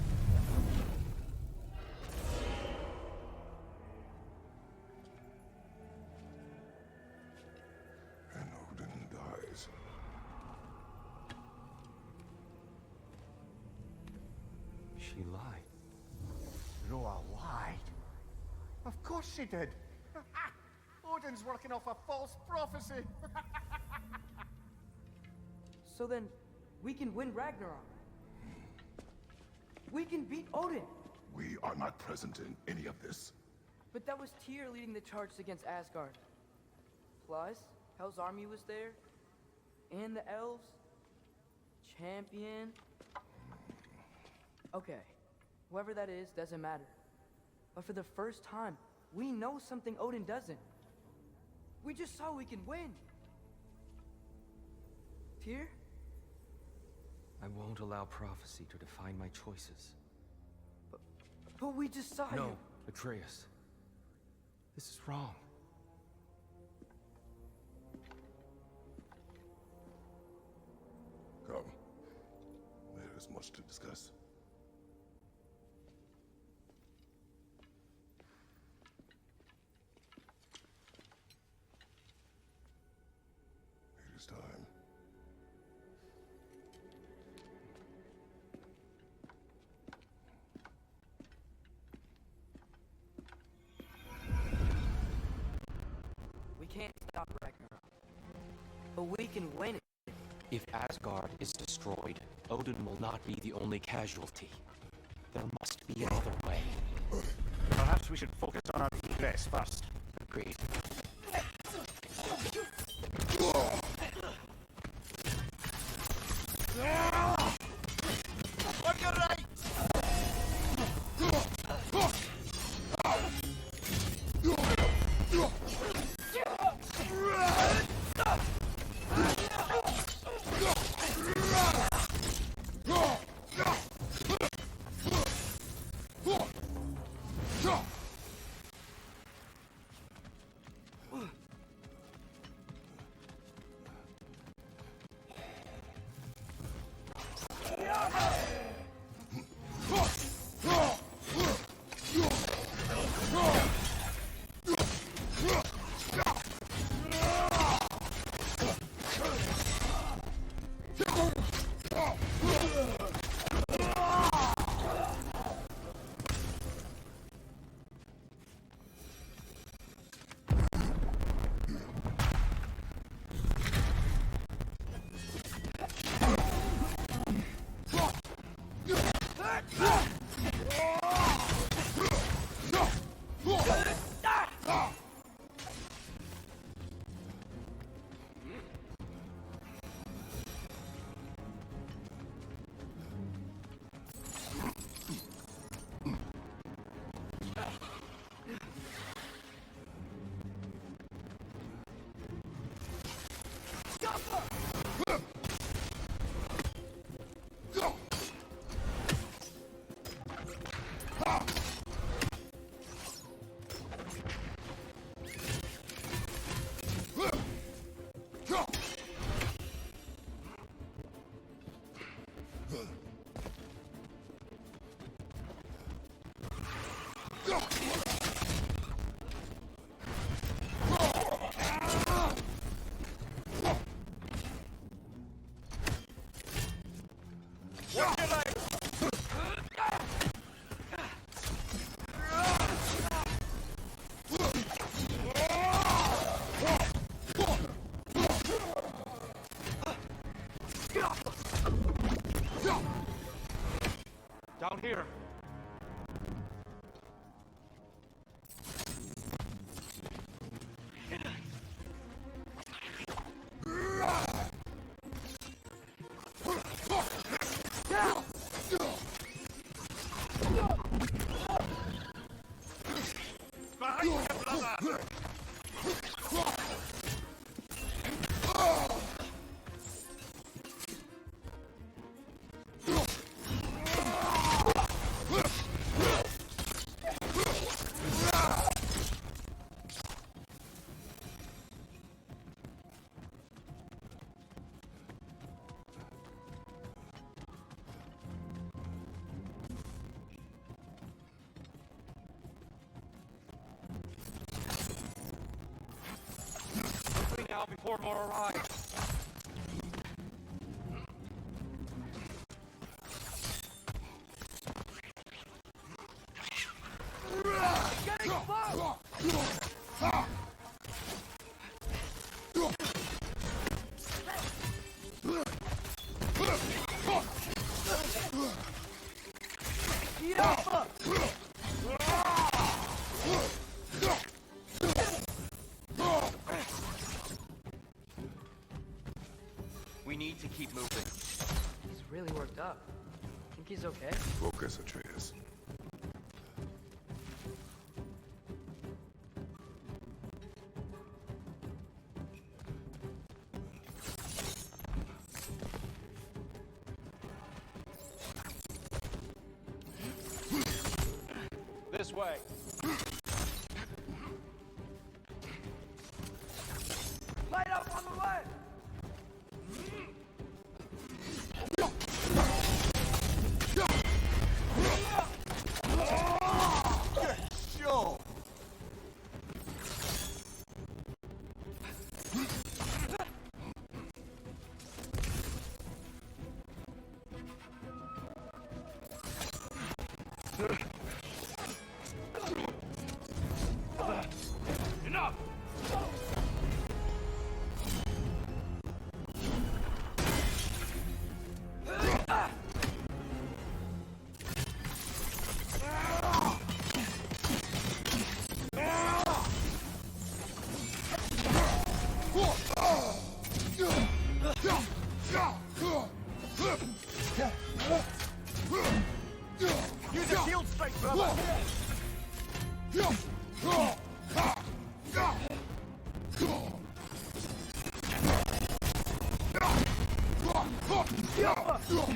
And Odin dies. She lied. Groa lied. Of course she did. Odin's working off a false prophecy. So then, we can win Ragnarok. We can beat Odin. We are not present in any of this. But that was Tyr leading the charge against Asgard. Plus, Hell's army was there. And the elves. Champion. Okay. Whoever that is, doesn't matter. But for the first time, we know something Odin doesn't. We just saw we can win. Tyr? I won't allow prophecy to define my choices. But we just saw No, you. Atreus. This is wrong. Come. There is much to discuss. It is time. We can't stop Ragnarok. But we can win it. If Asgard is destroyed, Odin will not be the only casualty. There must be another way. Perhaps we should focus on our progress first. Agreed. On your right! Here. Now before more arrive. We need to keep moving. He's really worked up. Think he's okay? Focus, Atreus. This way. Light up on the way! Sure. Enough! Use a shield strike, brother. Get off him!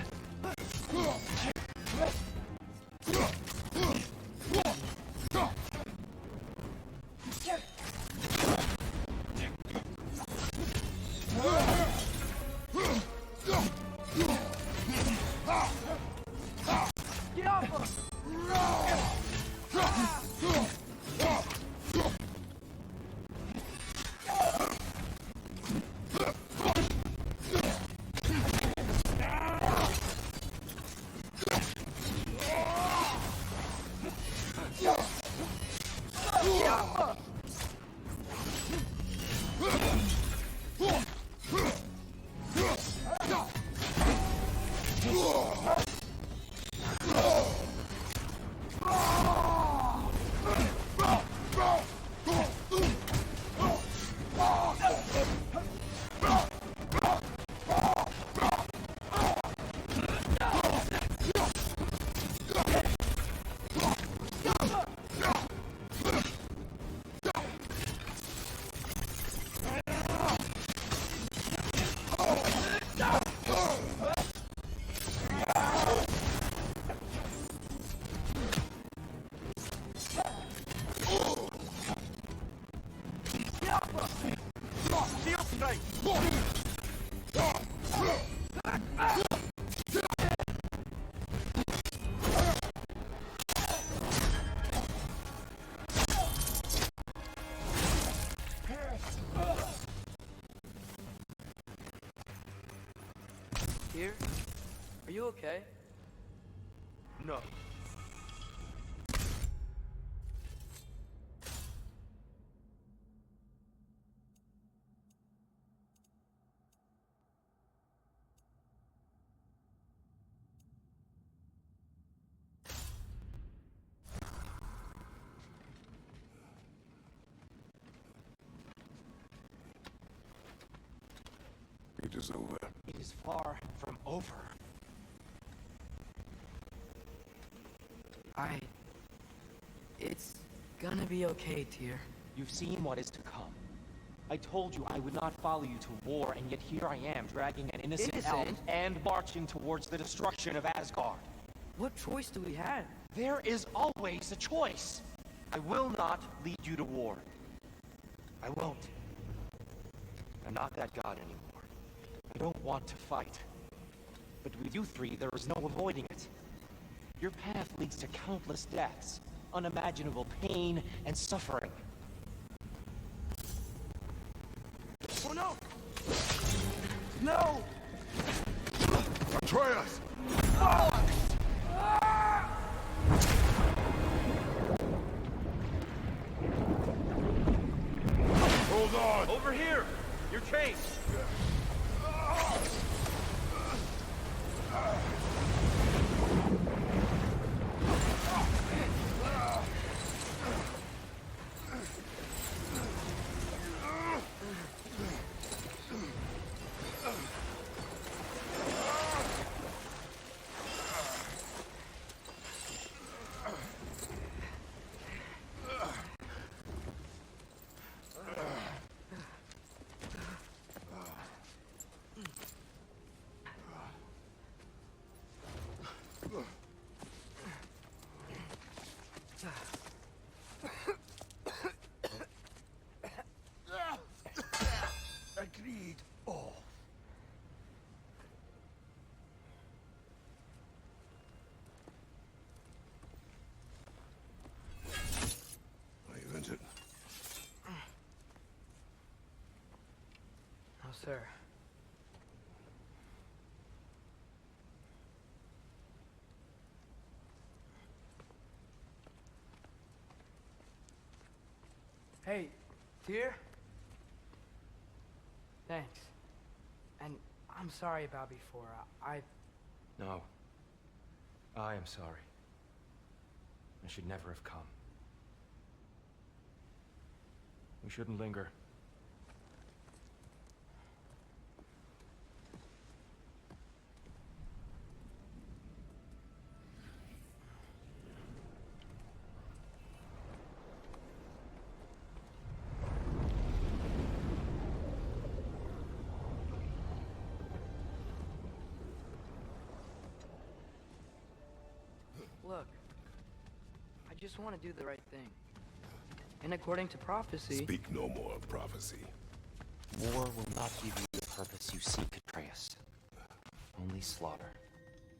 Shield strike. Here? Are you okay? No. It is over. It is far from over. It's gonna be okay, Tyr. You've seen what is to come. I told you I would not follow you to war, and yet here I am, dragging an innocent elf and marching towards the destruction of Asgard. What choice do we have? There is always a choice. I will not lead you to war. I won't. I'm not that god anymore. I don't want to fight. But with you three, there is no avoiding it. Your path leads to countless deaths, unimaginable pain and suffering. Oh no! No! Atreus! Hold on! Over here! You're chased! Agreed. Oh. Are you injured? No, sir. Hey, Tyr? Thanks. And I'm sorry about before. No. I am sorry. I should never have come. We shouldn't linger. Look, I just want to do the right thing. And according to prophecy... Speak no more of prophecy. War will not give you the purpose you seek, Atreus. Only slaughter.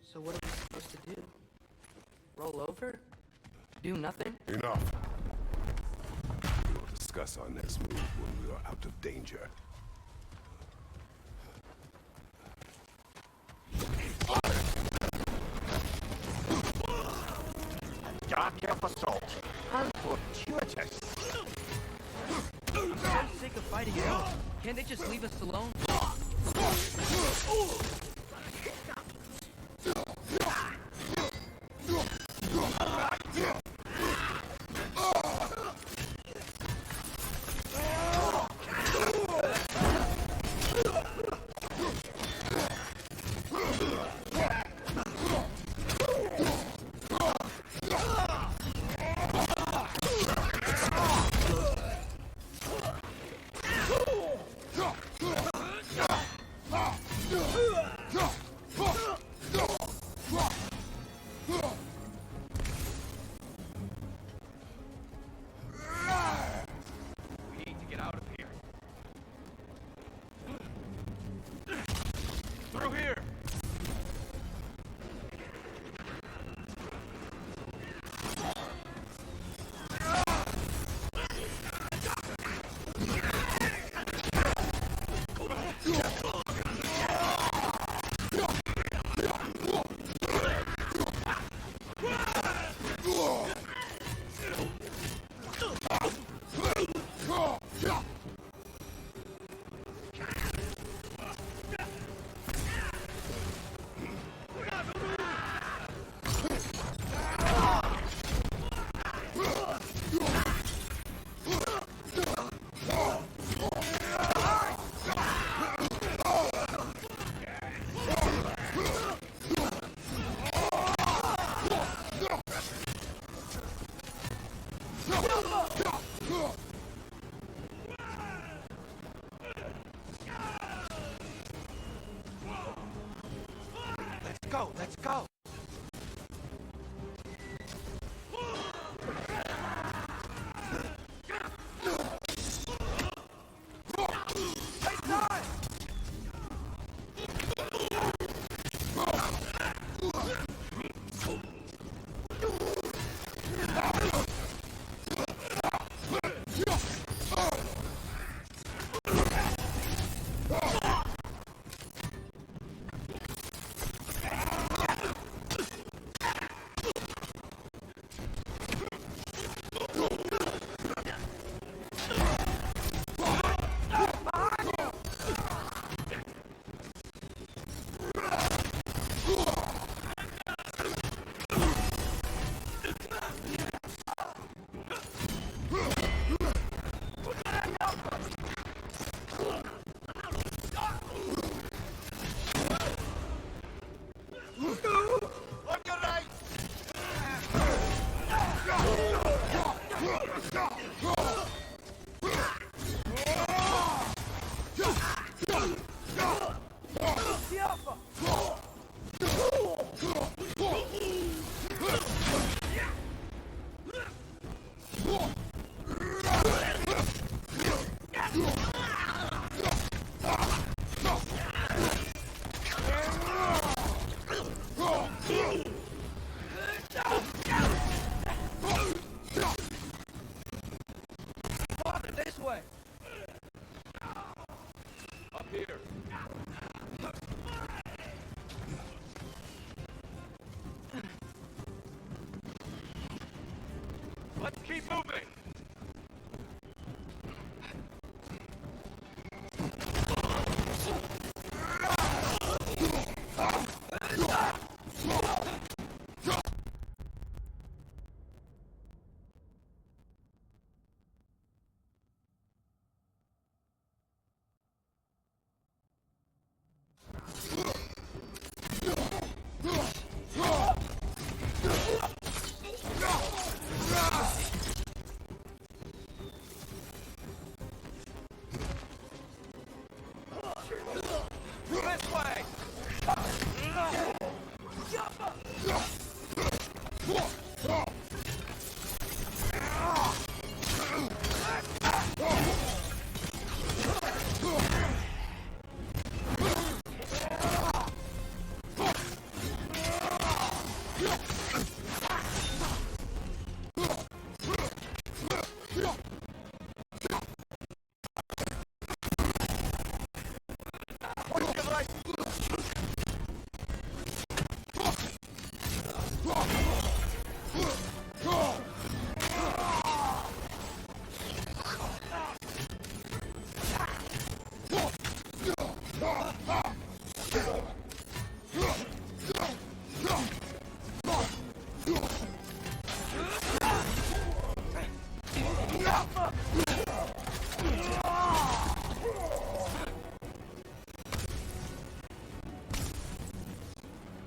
So what are we supposed to do? Roll over? Do nothing? Enough. We will discuss our next move when we are out of danger. Dark assault. Unfortuitous. I'm so sick of fighting elves. Can't they just leave us alone? go, let's go! This way! Up here. Let's keep moving! This way!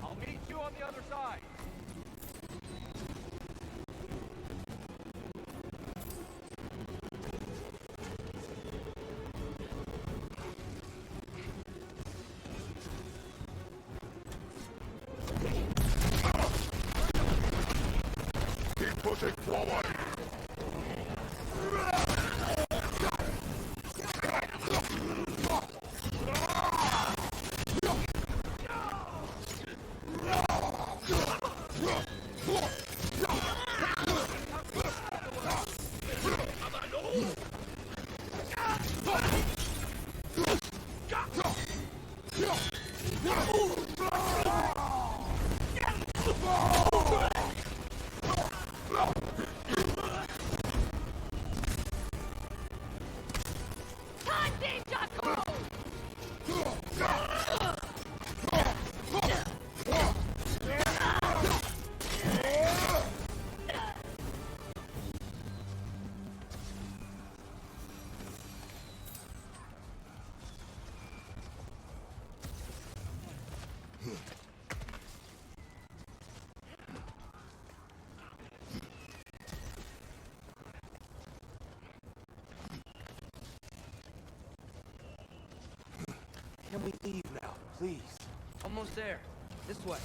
I'll meet you on the other side. Keep pushing forward! Can we leave now, please? Almost there. This way.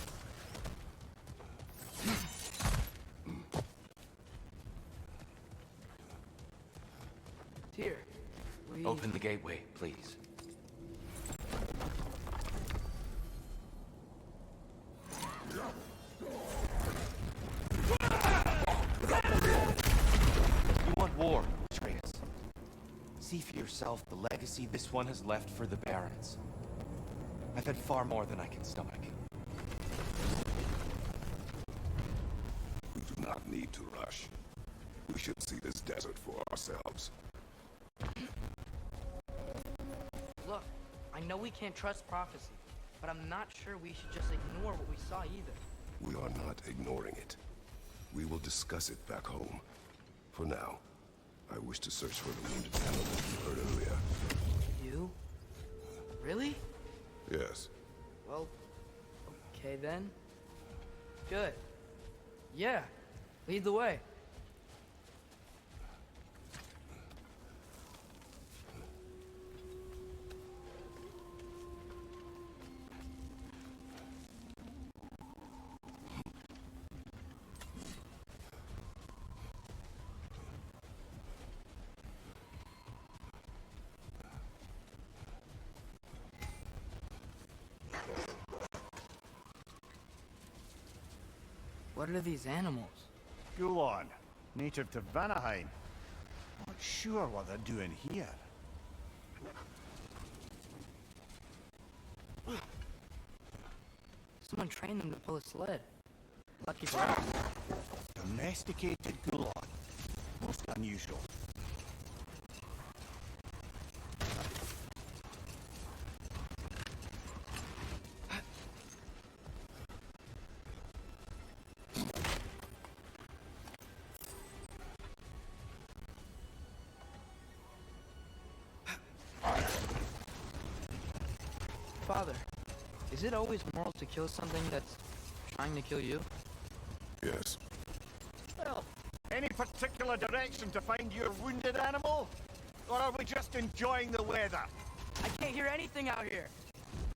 Here. Open the gateway, please. You want war, Atreus. See for yourself the legacy this one has left for the Barons. I've had far more than I can stomach. We do not need to rush. We should see this desert for ourselves. Look, I know we can't trust prophecy, but I'm not sure we should just ignore what we saw either. We are not ignoring it. We will discuss it back home. For now, I wish to search for the wounded animal you heard earlier. You? Really? Yes. Well, okay then. Good. Yeah, lead the way. What are these animals? Gulon, native to Vanaheim. Not sure what they're doing here. Someone trained them to pull a sled. Lucky for us. Domesticated Gulon. Most unusual. Father, is it always moral to kill something that's trying to kill you? Yes. Well, any particular direction to find your wounded animal? Or are we just enjoying the weather? I can't hear anything out here.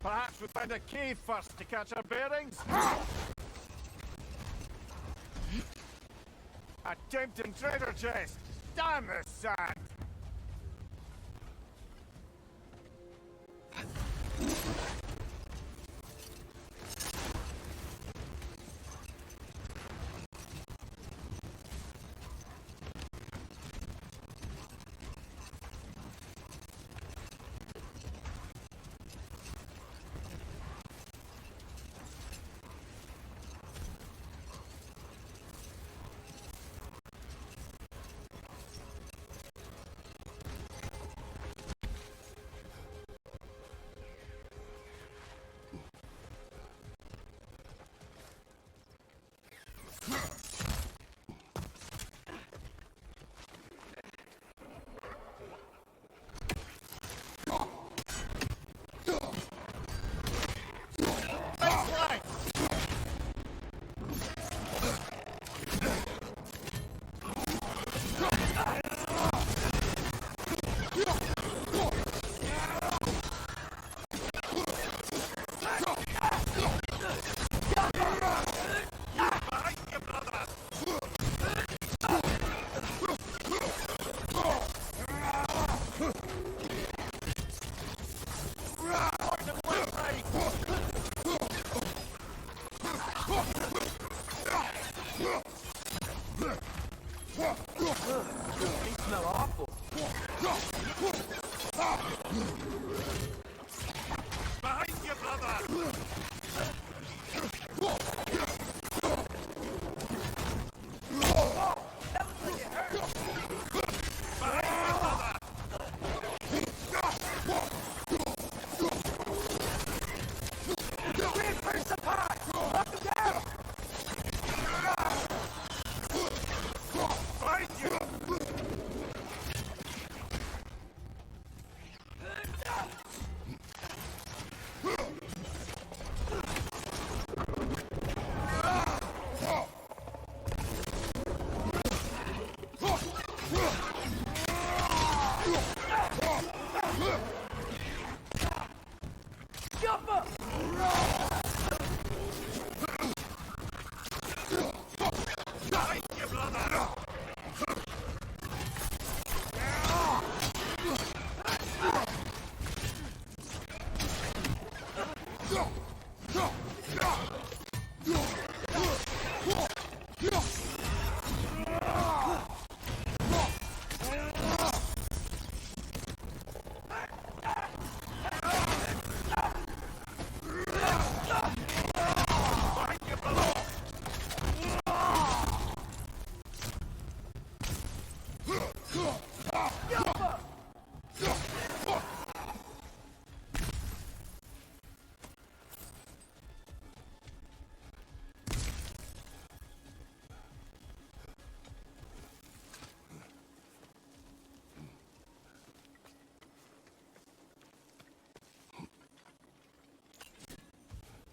Perhaps we find a cave first to catch our bearings? A tempting treasure chest! Damn the sand! They smell awful. Behind you, brother!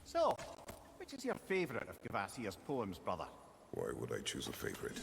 So, which is your favorite of Kvasir's poems, brother? Why would I choose a favorite?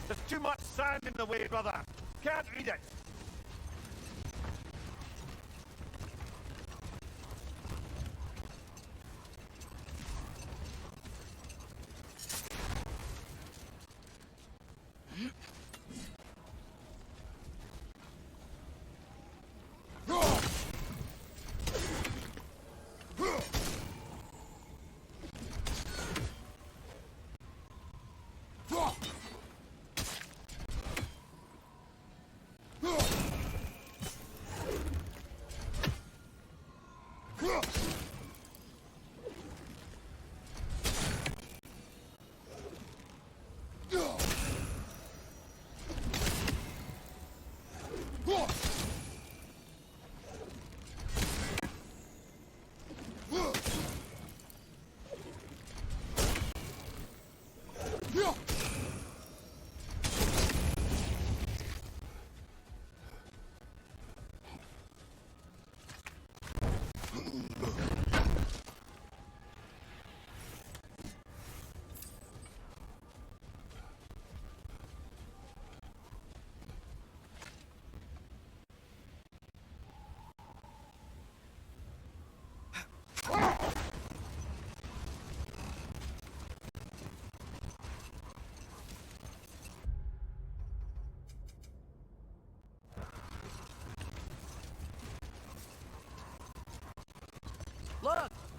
There's too much sand in the way, brother. Can't read it.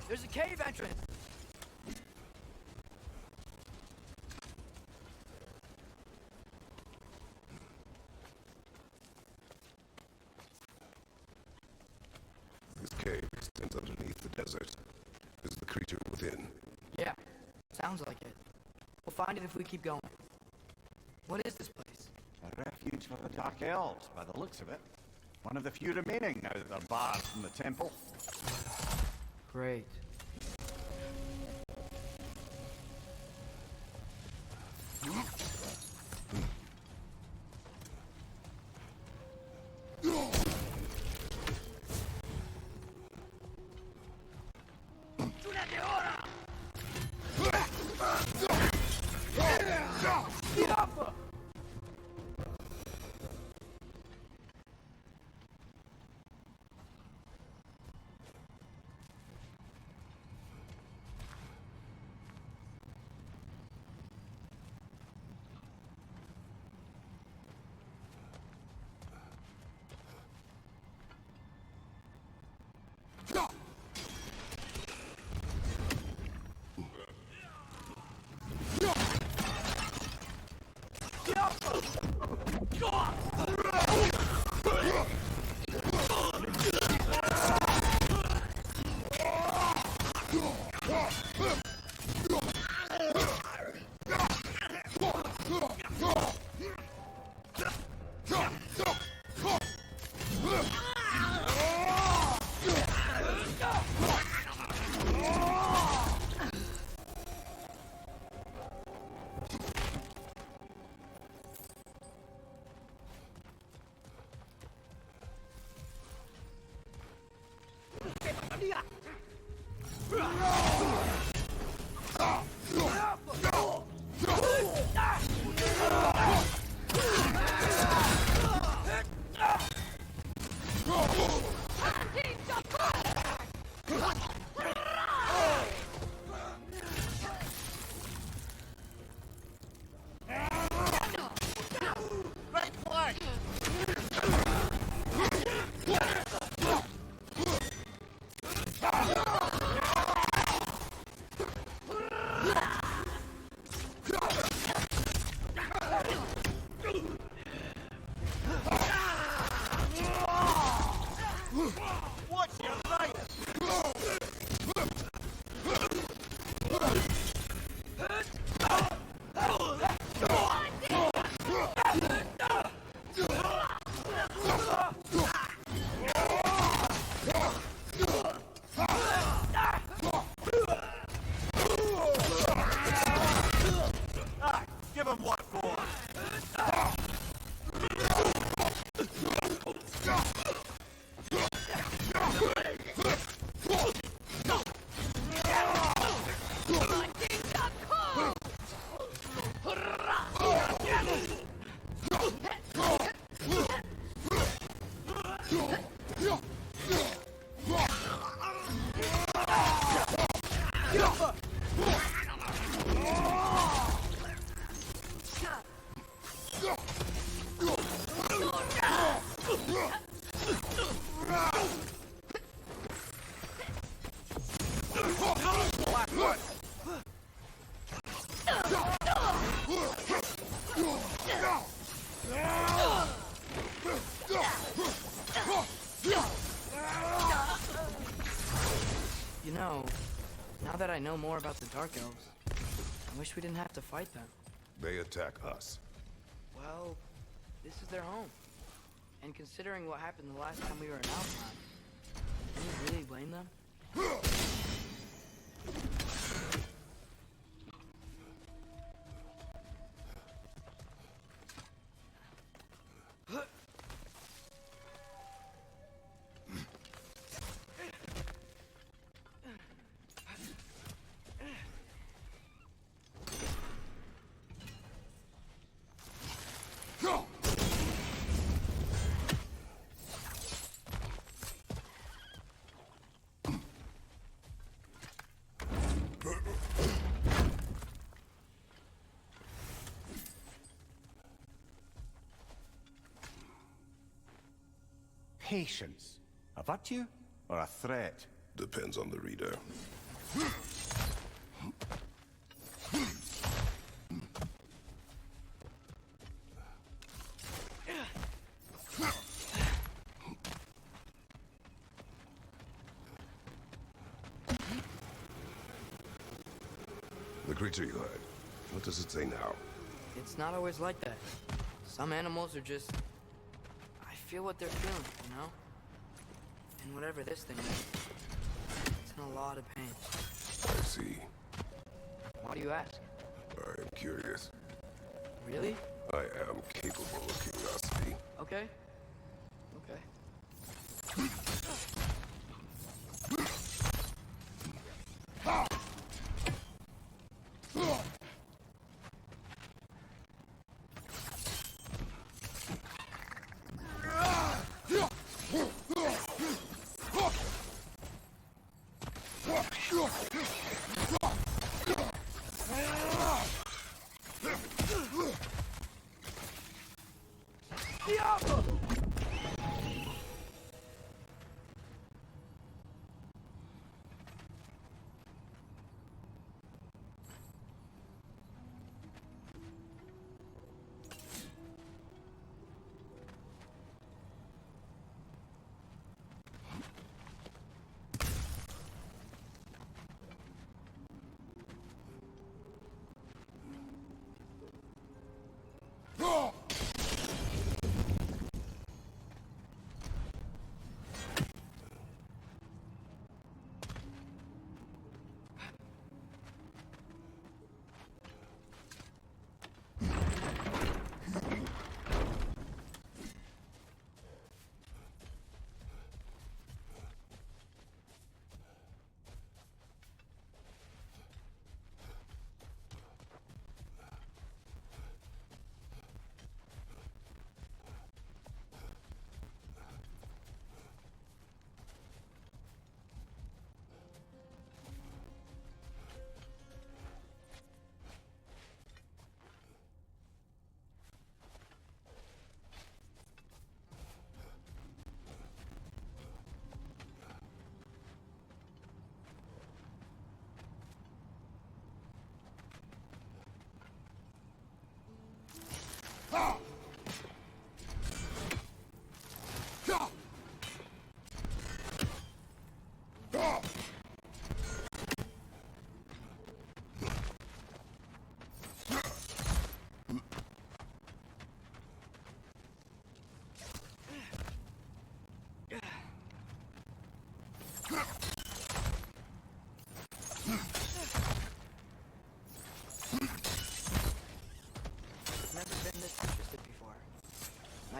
There's a cave entrance! This cave extends underneath the desert. Is the creature within? Yeah, sounds like it. We'll find it if we keep going. What is this place? A refuge for the Dark Elves, by the looks of it. One of the few remaining now that they're barred from the temple. Great. You know, now that I know more about the Dark Elves, I wish we didn't have to fight them. They attack us. Well, this is their home. And considering what happened the last time we were in Alfheim, can you really blame them? Patience. A virtue or a threat? Depends on the reader. The creature you had, what does it say now? It's not always like that. Some animals are just... I feel what they're feeling, you know? And whatever this thing is, it's in a lot of pain. I see. Why do you ask? I am curious. Really? I am capable of curiosity. Okay. Okay.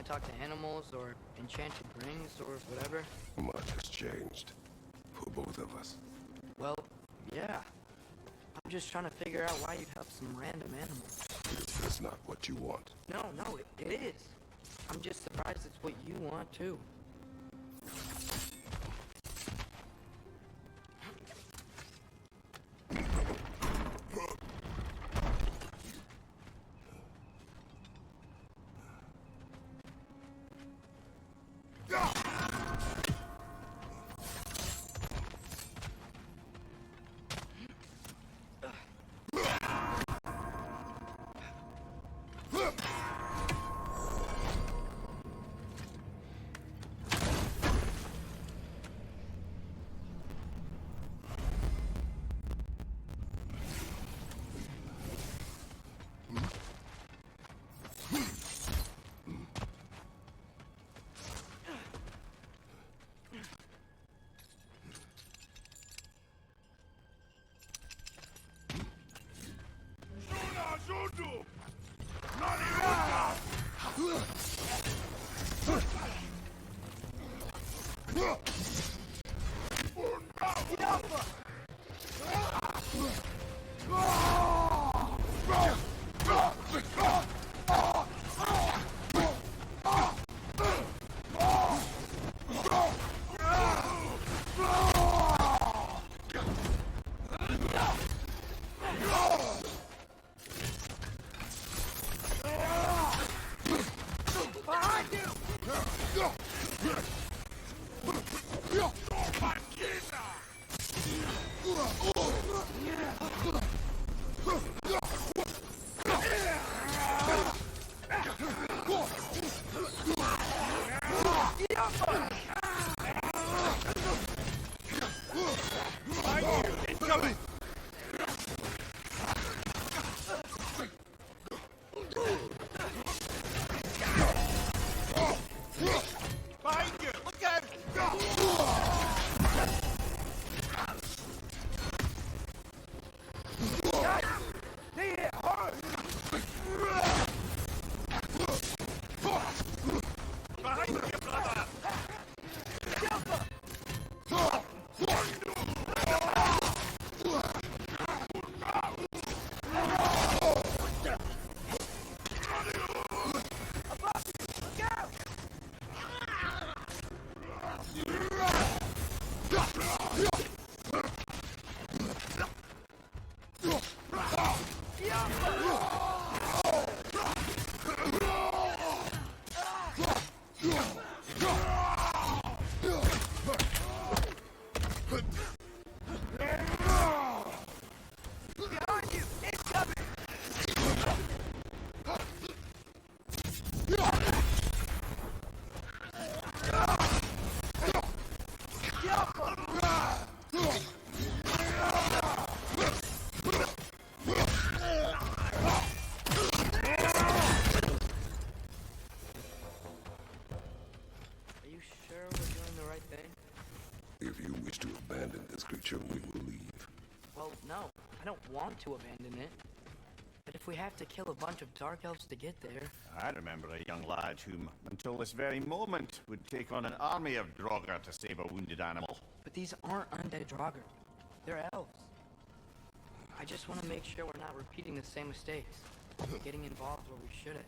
Talk to animals or enchanted rings or whatever? Much has changed. For both of us. Well, yeah. I'm just trying to figure out why you'd help some random animals. Is this not what you want? No, it is. I'm just surprised it's what you want too. We will leave. Well, no. I don't want to abandon it. But if we have to kill a bunch of Dark Elves to get there... I remember a young lad whom, until this very moment, would take on an army of Draugr to save a wounded animal. But these aren't undead Draugr. They're elves. I just want to make sure we're not repeating the same mistakes. Getting involved where we shouldn't.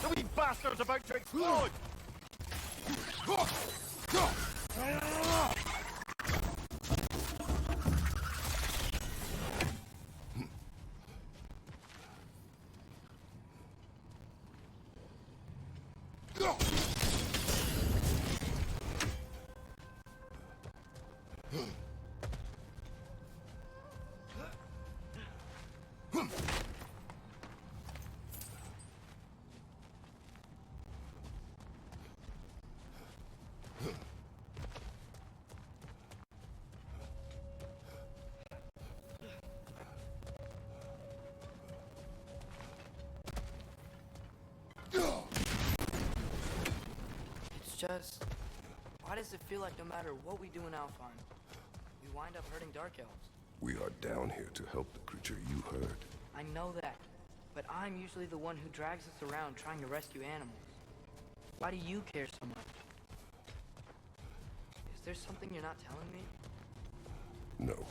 The wee bastard's about to explode! Just, why does it feel like no matter what we do in Alfheim, we wind up hurting Dark Elves? We are down here to help the creature you heard. I know that, but I'm usually the one who drags us around trying to rescue animals. Why do you care so much? Is there something you're not telling me? No.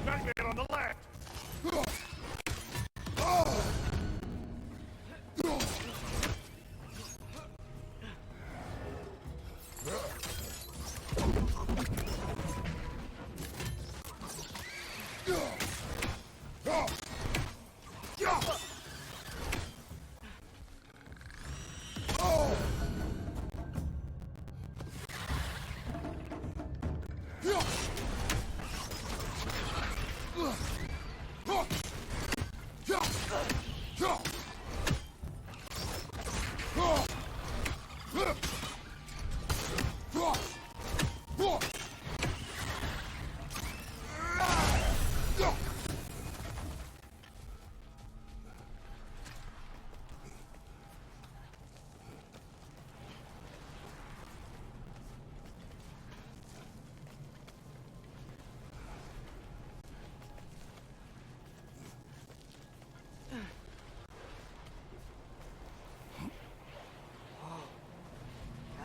Nightmare on the left!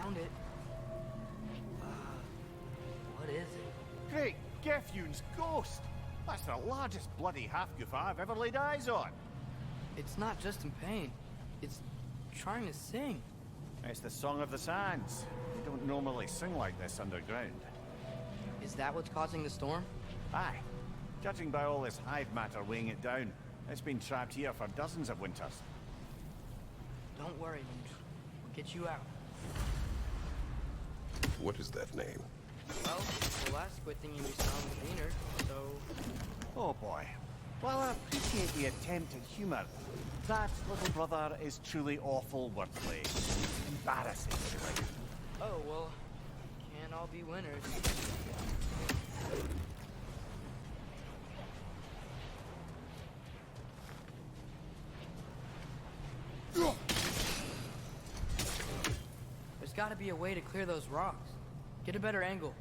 Found it. What is it? Great Gefyun's ghost! That's the largest bloody half-goof I've ever laid eyes on. It's not just in pain. It's trying to sing. It's the Song of the Sands. They don't normally sing like this underground. Is that what's causing the storm? Aye. Judging by all this hive matter weighing it down, it's been trapped here for dozens of winters. Don't worry, Lynch. We'll get you out. What is that name? Well, the last squid thingy we saw was Wiener, so... Oh boy. Well, I appreciate the attempt at humor. That, little brother, is truly awful wordplay. Embarrassing, really. Oh, well, can't all be winners. There's gotta be a way to clear those rocks. Get a better angle.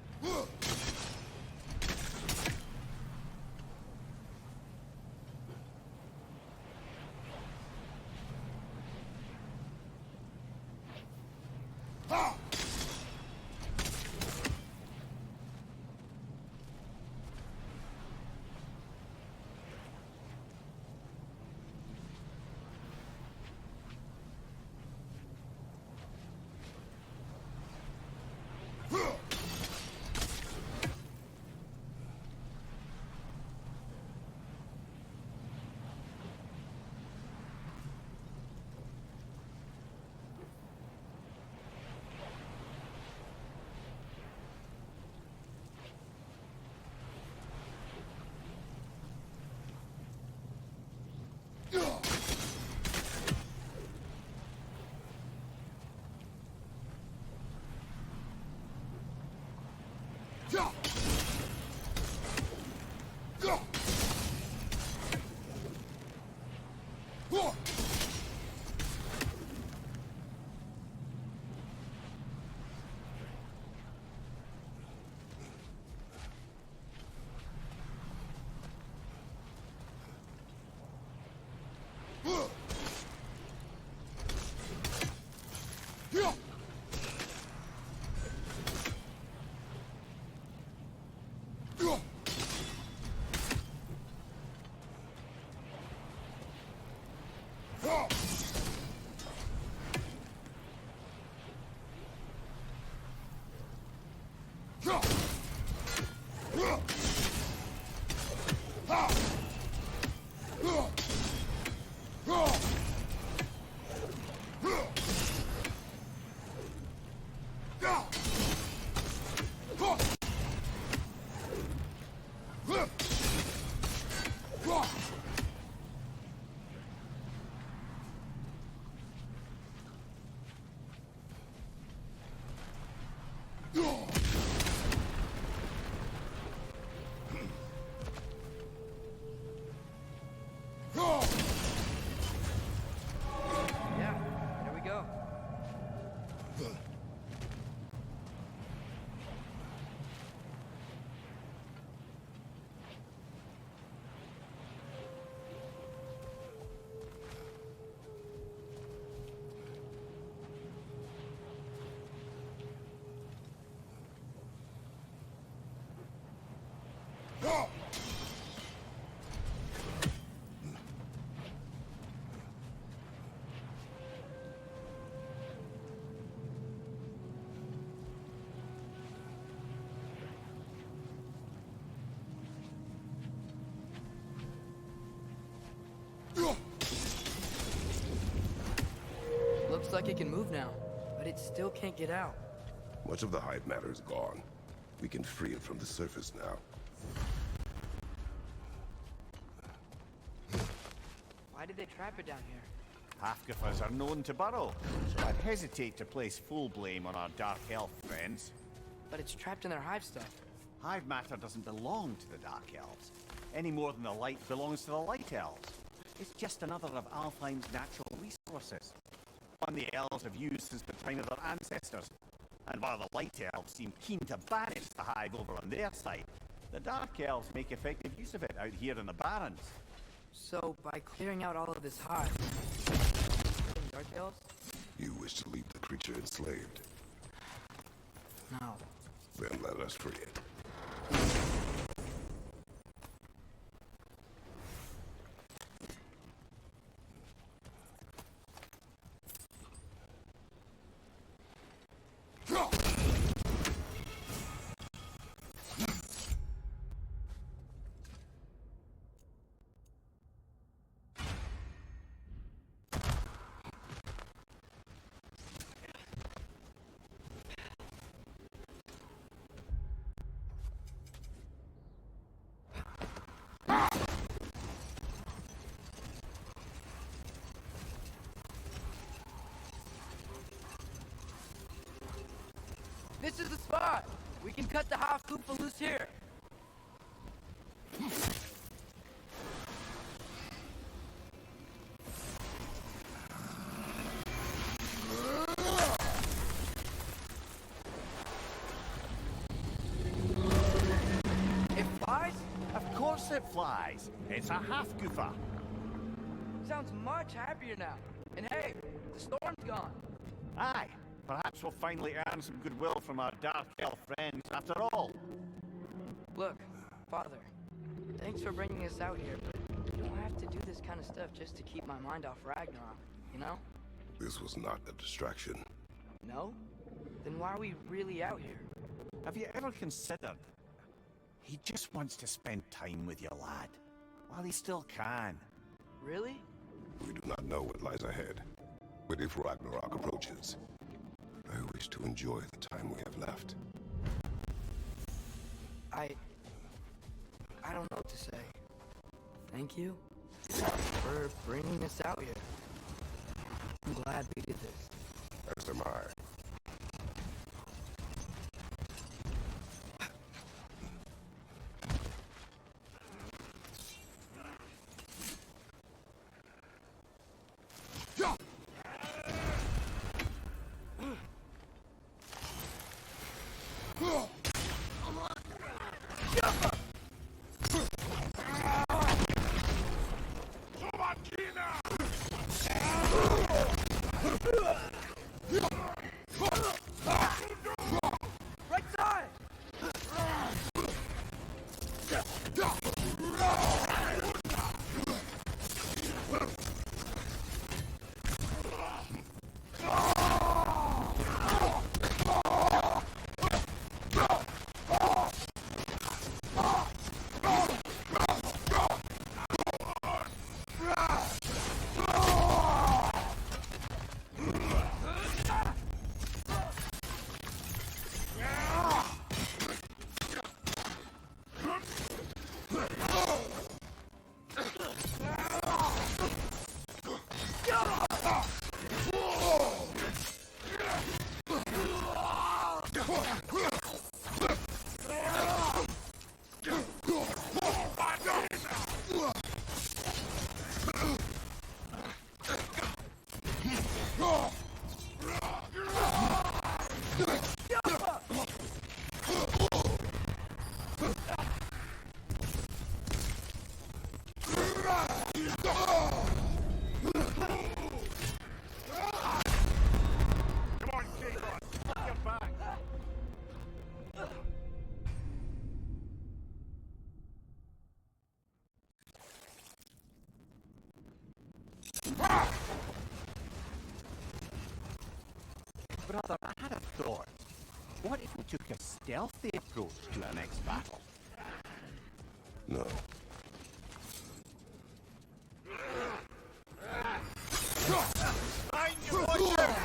like it can move now, but it still can't get out. Much of the hive matter is gone. We can free it from the surface now. Why did they trap it down here? Half-goofers are known to burrow, so I'd hesitate to place full blame on our Dark Elf friends. But it's trapped in their hive stuff. Hive matter doesn't belong to the Dark Elves, any more than the light belongs to the Light Elves. It's just another of Alfheim's natural resources. One the elves have used since the time of their ancestors. And while the Light Elves seem keen to banish the hive over on their side, the Dark Elves make effective use of it out here in the Barrens. So, by clearing out all of this hive, Dark Elves? You wish to leave the creature enslaved. No. Then let us free it. This is the spot! We can cut the half Koopa loose here! It flies? Of course it flies. It's a half-goofer. Sounds much happier now. And hey, the storm's gone. Aye. Perhaps we'll finally earn some goodwill from our Dark Elf friends after all. Look, Father, thanks for bringing us out here, but you don't have to do this kind of stuff just to keep my mind off Ragnarok, you know? This was not a distraction. No? Then why are we really out here? Have you ever considered? He just wants to spend time with you, lad. While he still can. Really? We do not know what lies ahead. But if Ragnarok approaches, I wish to enjoy the time we have left. I don't know what to say. Thank you for bringing us out here. I'm glad we did this. As am I. Right side! Brother, I had a thought. What if we took a stealthy approach to our next battle? No. Find your watcher!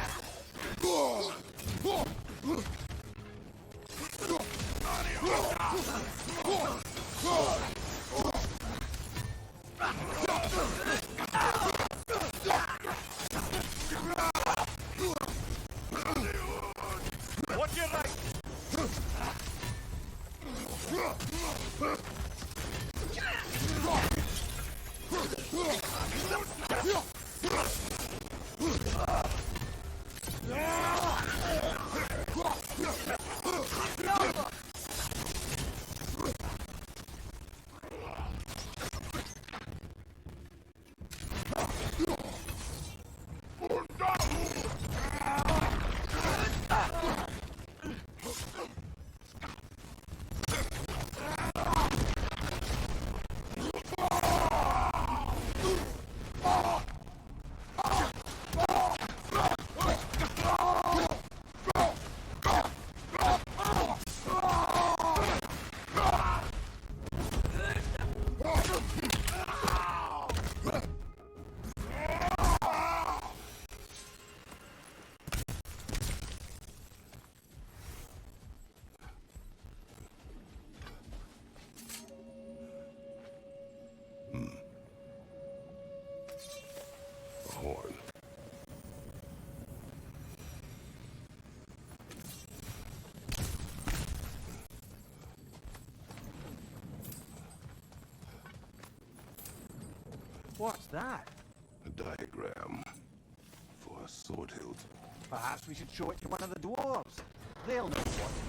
What's that? A diagram for a sword hilt. Perhaps we should show it to one of the dwarves. They'll know what